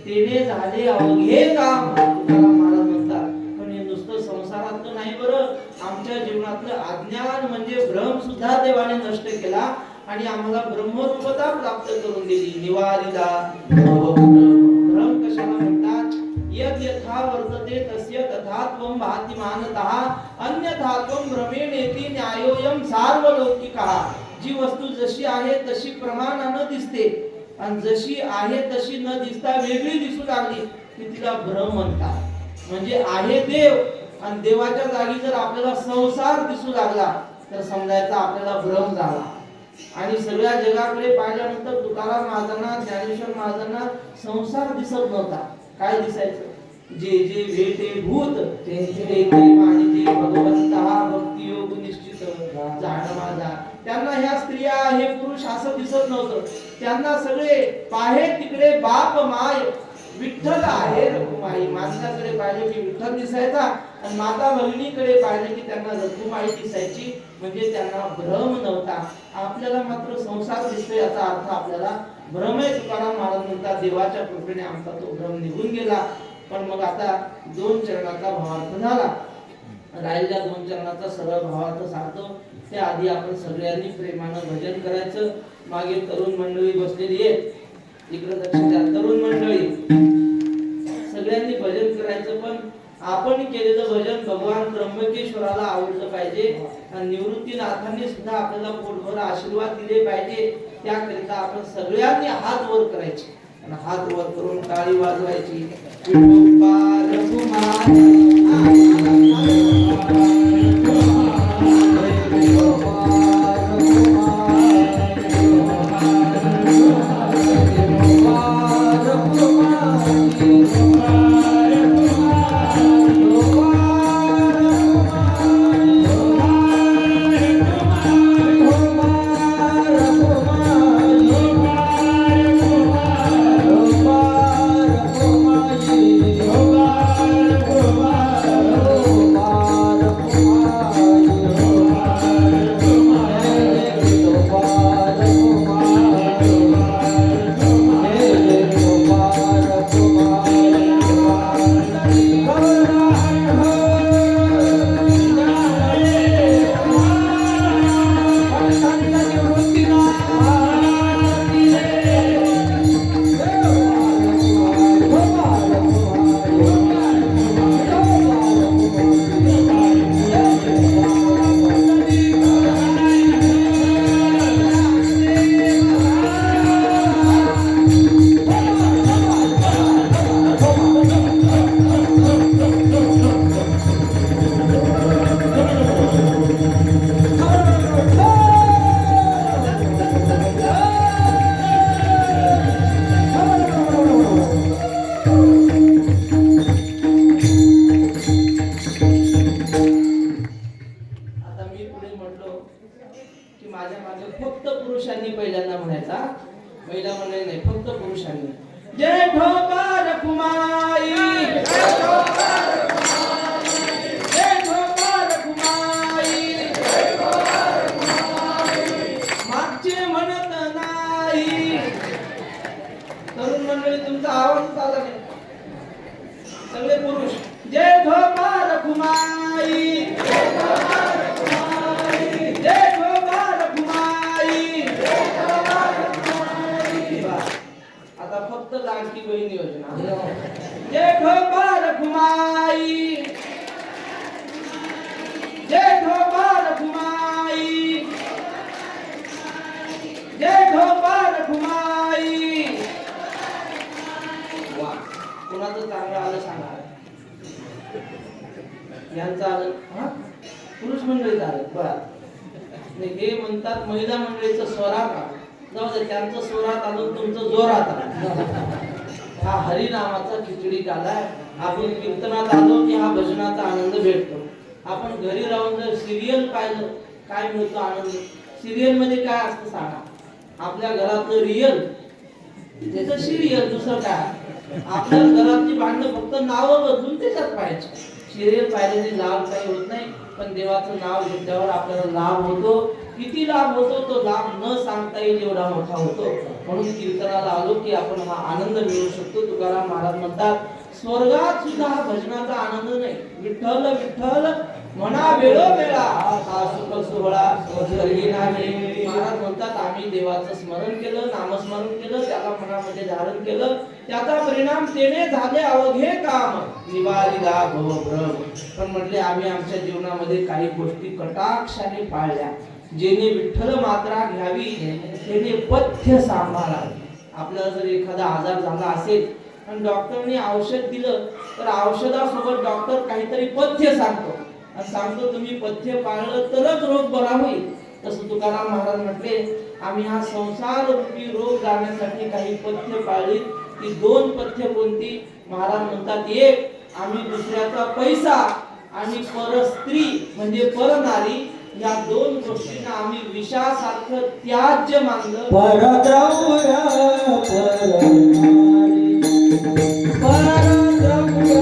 तेने झाले अवघे काम, तुकाराम महाराज म्हणतात. पण हे नुसतं संसारातलं नाही बरं, आमच्या जीवनातलं अज्ञान म्हणजे भ्रम सुद्धा देवाने नष्ट केला आणि आम्हाला ब्रह्मरूपता प्राप्त करून दिली. निवारिदा भ्रम कशाला म्हणतात? यद यथा वर्तते तस्य तथा त्वं भाति मानतः अन्यथा त्वं भ्रमेणेति न्यायोयम सार्वलौकिकः. जी वस्तू जशी आहे तशी प्रमाणाने दिसते आणि जशी आहे तशी न दिसता वेगळी दिसू लागली की तिला भ्रम म्हणतात. म्हणजे आहे देव आणि देवाच्या जागी जर आपल्याला संसार दिसू लागला तर समजायचा आपल्याला भ्रम झाला. आणि सगळ्या जगाकडे पाहिल्यानंतर तुकाराम महाराजांना, ज्ञानेश्वर महाराजांना संसार दिसत नव्हता. काय दिसायचं? जे जे भेटे भूत ते ते मानिते भगवंता भक्ती योग निश्चित जाण माझा. त्यांना ह्या स्त्रिया हे पुरुष असं दिसत नव्हतं. त्यांना सगळे पाहे तिकडे बाप माय विठ्ठल आहे रखुमाई. माणसाकडे पाहिले की विठ्ठल दिसायचा आणि माता भगिनीकडे पाहिले की त्यांना रखुमाई दिसायची. म्हणजे त्यांना भ्रम नव्हता. आपल्याला मात्र संसार दिसतो याचा अर्थ आपल्याला भ्रम आहे. तुकाराम महाराज म्हणतात देवाच्या कृपेने आमचा तो भ्रम निघून गेला. पण मग आता 2 चरणाचा भावार्थ झाला. राहिलेल्या 2 चरणाचा सरळ भावार्थ सांगतो. त्या आधी आपण सगळ्यांनी प्रेमानं भजन करायचं. मागे तरुण मंडळी बसलेली आहे, इकडे दक्षिणा तरुण मंडळी, सगळ्यांनी भजन करायचं. पण आपण केलेलं भजन भगवान त्र्यंबकेश्वराला आवडलं पाहिजे आणि निवृत्तीनाथांनी सुद्धा आपल्याला पोटभर आशीर्वाद दिले पाहिजे. त्याकरिता आपण सगळ्यांनी हात वर करायचे आणि हात वर करून टाळी वाजवायची. फक्त फक्त लाडकी बहीण योजना. जेठोबा रखुमाई, जेठोबा रखुमाई, जेठोबा रखुमाई. वा, कोणाचं चांगलं आलं सांगा. यांचं आलं, हा पुरुष मंडळीचं आलं. बरं, हे म्हणतात महिला मंडळीचं स्वरात आलं. जाऊ दे, त्यांचं स्वरात आलं, तुमचं जोरात आलं. हा हरिनामाचा खिचडी कालाय. आपण कीर्तनात आलो की हा भजनाचा आनंद भेटतो. आपण घरी राहून जर सिरियल पाहिलं, काय मिळतो आनंद? सिरियल मध्ये काय असतं सांगा? आपल्या घरातलं रियल त्याचं सिरियल, दुसरं काय? आपल्या घरातली भांडणं फक्त नावं बदलून त्याच्यात पाहायची. सिरियल पाहिल्याने लाभ काही होत नाही, पण देवाचं नाव घेतल्यावर आपल्याला लाभ होतो. किती लाभ होतो तो लाभ न सांगता येईल एवढा मोठा होतो. म्हणून कीर्तनाला आलो की आपण हा आनंद मिळू शकतो. तुकाराम महाराज म्हणतात, स्वर्गात सुद्धा हा भजनाचा आनंद नाही. विठ्ठल विठ्ठल म्हणा वेळोवेळा हा सुख सोहळा स्वर्गी नाही. महाराज म्हणतात, आम्ही देवाचं स्मरण केलं, नामस्मरण केलं, त्याला मनामध्ये धारण केलं, त्याचा परिणाम तेने झाले अवघे काम निवारिला भवभ्रम. पण म्हटले आम्ही आमच्या जीवनामध्ये काही गोष्टी कटाक्षाने पाळल्या. जेणे विठ्ठल मात्रा घ्यावी त्याने पथ्य सांभाळावे. आपल्याला जर एखादा आजार झाला असेल आणि डॉक्टरने औषध दिलं, तर औषधासोबत डॉक्टर काहीतरी पथ्य सांगतो आणि सांगतो तुम्ही पथ्य पाळलं तरच रोग बरा होईल. तसं तुकाराम महाराज म्हटले, आम्ही हा संसार रूपी रोग जाण्यासाठी काही पथ्य पाळली. ती दोन पथ्य कोणती? महाराज म्हणतात, एक आम्ही दुसऱ्याचा पैसा आणि पर स्त्री म्हणजे पर नारी या दोन गोष्टींना आम्ही विषासारखं त्याज्य मानलं. परद्रव्य परनारी, परद्रव्य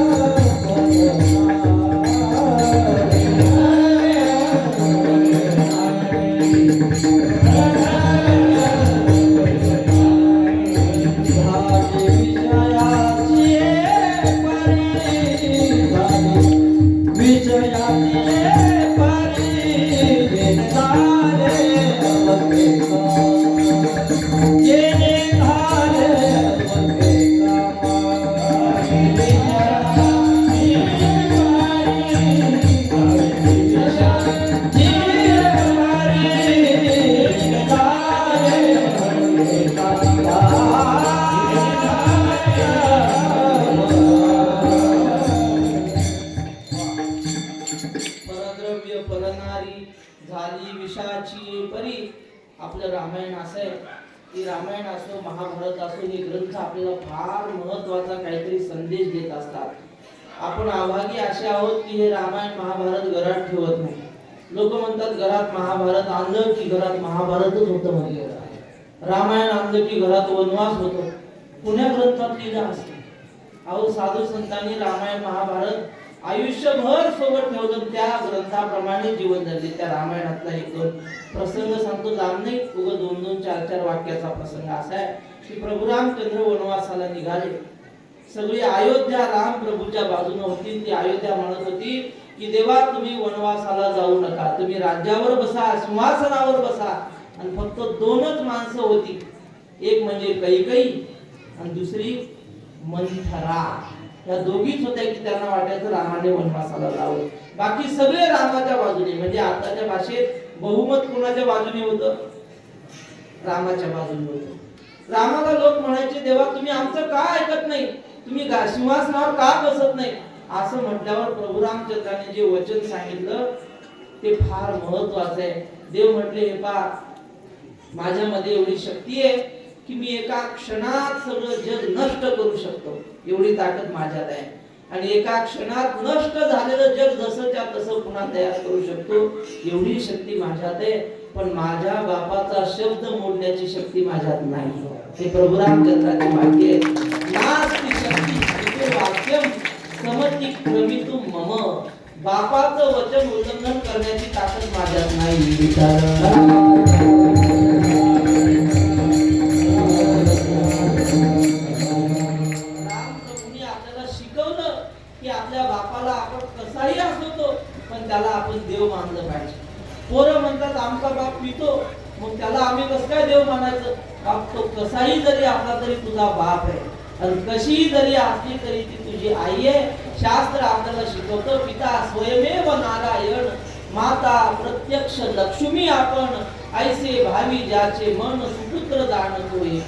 झाली विषाची परी. आपलं रामायण असं आहे की रामायण असो महाभारत असो, हे ग्रंथ आपल्याला फार महत्वाचा काहीतरी संदेश देत असतात. आपण अभागी असे आहोत की हे रामायण महाभारत घरात ठेवत नाही. लोक म्हणतात घरात महाभारत आणलं की घरात महाभारतच होतं. म्हणजे रामायण आणलं की घरात वनवास होतो. पुण्या ग्रंथात लिहिलं असतं. अहो साधू संतांनी रामायण महाभारत आयुष्यभर सोबत ठेवलं, त्या ग्रंथाप्रमाणे जीवन जगले. त्या रामायणातला एक दोन प्रसंग सांगतो, लांब नाही, उगा 2-2, 4-4 वाक्याचा प्रसंग असा आहे की प्रभू रामचंद्र वनवासाला निघाले. सगळी अयोध्या राम प्रभूच्या बाजूने होती. ती अयोध्या म्हणत होती की देवा तुम्ही वनवासाला जाऊ नका, तुम्ही राज्यावर बसा, सिंहासनावर बसा. आणि फक्त 2च माणसं होती, एक म्हणजे कैकेयी आणि दुसरी मंथरा. या दोघीच होत्या की त्यांना वाटायचं रामाने वनवासाला जावं. बाकी सगळे रामाच्या बाजूने. म्हणजे आताच्या भाषेत बहुमत कोणाच्या बाजूने होतं? रामाच्या बाजूने होतं. रामाला लोक म्हणायचे, देवा तुम्ही आमचं का ऐकत नाही, तुम्ही सिंहासनावर का बसत नाही? असं म्हटल्यावर प्रभू रामचंद्राने जे वचन सांगितलं ते फार महत्वाचं आहे. देव म्हटले, हे पहा माझ्यामध्ये एवढी शक्ती आहे की मी एका क्षणात सगळं जग नष्ट करू शकतो. एवढी ताकद माझ्यात आहे. आणि एका क्षणात नष्ट झालेलं जग जसंच्या तसं पुन्हा तयार करू शकतो. एवढी शक्ती माझ्यात आहे. पण माझ्या बापाचा शब्द मोडण्याची शक्ती माझ्यात नाही. हे प्रभू रामचंद्राची वाक्य आहे. नास्ति शक्ती वाक्यम समती क्रमितु मम. बापाचं वचन उल्लंघन करण्याची ताकद माझ्यात नाही. त्याला आपण देव मानलं पाहिजे. पोरं म्हणतात आमचा बाप पितो, मग त्याला आम्ही कसं काय देव मानायचं? बाप तो कसाही जरी आपला तरी तुझा बाप आहे. आणि कशी जरी असली तरी ती तुझी आई आहे. शास्त्र आपल्याला शिकवतं पिता स्वयमेव नारायण, माता प्रत्यक्ष लक्ष्मी आपण, ऐसे भावी ज्याचे मन सुपुत्र जाणतोय.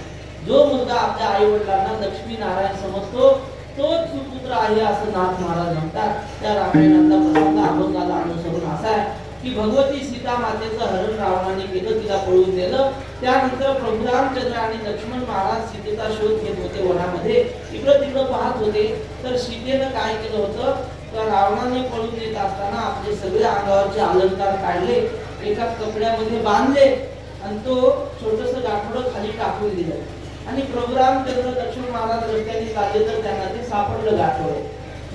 जो मुलगा आपल्या आई वडिलांना लक्ष्मी नारायण समजतो तोच सुपुत्र आहे असं नाथ महाराज म्हणतात. त्या रामायणातला प्रसंग अभंगाला अनुसरून असा आहे की भगवती सीता मातेचं हरण रावणाने केलं, तिला पळून नेलं. त्यानंतर प्रभू रामचंद्र आणि लक्ष्मण महाराज सीतेचा शोध घेत होते वनामध्ये, इकडं तिकडं पाहत होते. तर सीतेनं काय केलं होतं, तर रावणाने पळून नेत असताना आपले सगळे अंगावरचे अलंकार काढले, एका कपड्यामध्ये बांधले आणि तो छोटस गाठोडं खाली टाकून दिलं. आणि प्रभू रामचंद्र लक्ष्मण महाराज रस्त्याने चालले तर त्यांना ते सापडलं गाठोडं.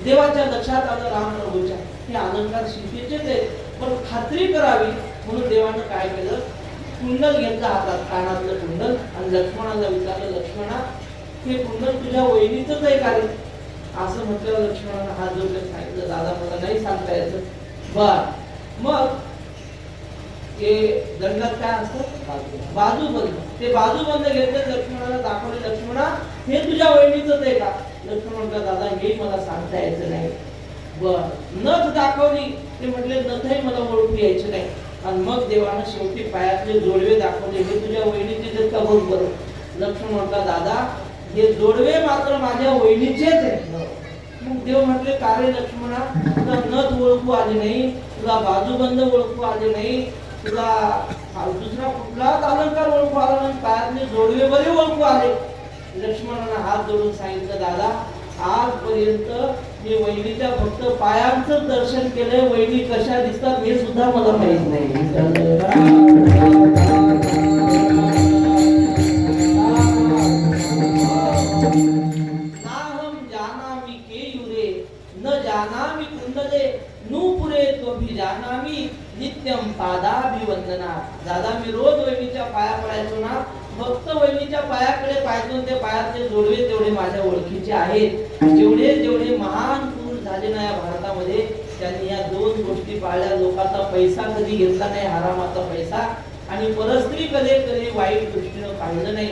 देवाच्या लक्षात आलं राम प्रभूच्या हे अलंकार सीतेचेच आहेत, पण खात्री करावी म्हणून देवानं काय केलं, कुंडल घेतलं हातात, कानातलं कुंडल, आणि लक्ष्मणाला विचारलं, लक्ष्मणा हे कुंडल तुझ्या वहिनीचंच आहे का रे? असं म्हटलं. लक्ष्मणानं हात जोडले, सांगितलं दादा मला नाही सांगता यायचं. बर मग ते दंडात काय असतं, बाजूबंद, ते बाजूबंद घेतले. लक्ष्मणाला दाखवले, लक्ष्मणा हे तुझ्या वहिनीचंच आहे का? लक्ष्मण म्हटलं दादा हे मला सांगता यायचं नाही. बर नथ दाखवली, ते म्हटले नथही मला ओळखू यायचे नाही. आणि मग देवानं शेवटी पायातले जोडवे दाखवले, हे तुझ्या वहिनीचेच का बघ बरं. लक्ष्मण म्हटला दादा हे जोडवे मात्र माझ्या वहिनीचेच आहेत. मग देव म्हटले का रे लक्ष्मणा, तुला नथ ओळखू आले नाही, तुला बाजूबंद ओळखू आले नाही, तुला दुसरा कुठलाच अलंकार ओळखू आला नाही, पायातले जोडवे बरे ओळखू आले. लक्ष्मणानं हात जोडून सांगितलं दादा आजपर्यंत मी वहिनीच्या फक्त पायांचं दर्शन केलंय, वहिनी कशा दिसतात हे सुद्धा मला माहित नाही. जानामि कुंडले नूपुरे तोभी जानामि नित्यम पादाभिवंदना. दादा मी रोज वहिनीच्या पाया पडायचो ना, फक्त वहिनीच्या पायाकडे पाहायचो, ते पायातले जोडवे तेवढे माझ्या ओळखीचे आहेत. जेवढे जेवढे महान पुरुष झाले ना या भारतामध्ये, त्यांनी या दोन गोष्टी पाळल्या. लोकांचा पैसा कधी घेतला नाही, हरामाचा पैसा, आणि परस्त्री कधी वाईट दृष्टीनं पाहिलं नाही.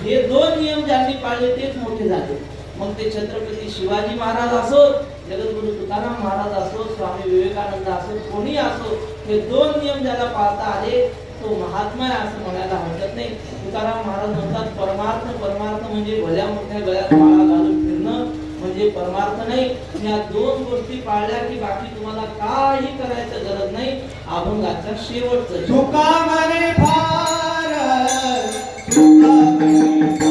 हे दोन नियम ज्यांनी पाळले तेच मोठे झाले. मग ते छत्रपती शिवाजी महाराज असो, जगद्गुरु तुकाराम महाराज असो, स्वामी विवेकानंद असो, कोणी असो, हे दोन नियम ज्याला पाळता आले तो महात्मा आहे असं म्हणायला हरकत नाही. तुकाराम महाराज म्हणतात परमार्थ, परमार्थ म्हणजे भल्या मोठ्या गळ्यात माळा घालून फिरणं म्हणजे परमार्थ नाही. या दोन गोष्टी पाळल्या की बाकी तुम्हाला काही करायचं गरज नाही. अभंगाच्या शेवटचं तुका म्हणे फार, तुका म्हणे तुका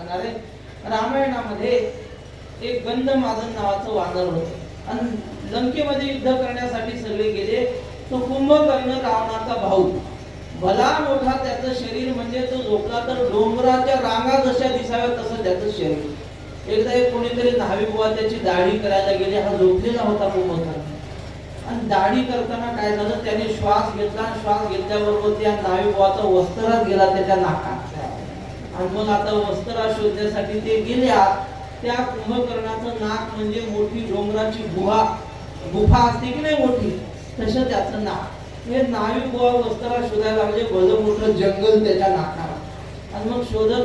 सांगणार आहे. रामायणामध्ये एक गंधमादन नावाचं वानर होतं आणि लंकेमध्ये युद्ध करण्यासाठी सगळे गेले. तो कुंभकर्ण रावणाचा भाऊ, भला मोठा त्याचं शरीर, म्हणजे तो झोपला तर डोंगराच्या रांगा जशा दिसाव्या तसं त्याचं शरीर. एकदा एक कोणीतरी न्हावी बुवा त्याची दाढी करायला गेले. हा झोपलेला होता कुंभकर्ण आणि दाढी करताना काय झालं, त्याने श्वास घेतला. श्वास घेतल्याबरोबर त्या न्हावी बुवाचा वस्त्रात गेला त्याच्या नाकात. आणि मग आता वस्त्रा शोधण्यासाठी ते गेले आत. त्या कुंभकर्णाचं नाक म्हणजे मोठी डोंगराची गुफा असते की नाही मोठी, तसं त्याचं नाक. हे न्हावी बुवा वस्त्रा शोधायला लागले. भलं मोठं जंगल त्याच्या नाकाला. आणि मग शोधत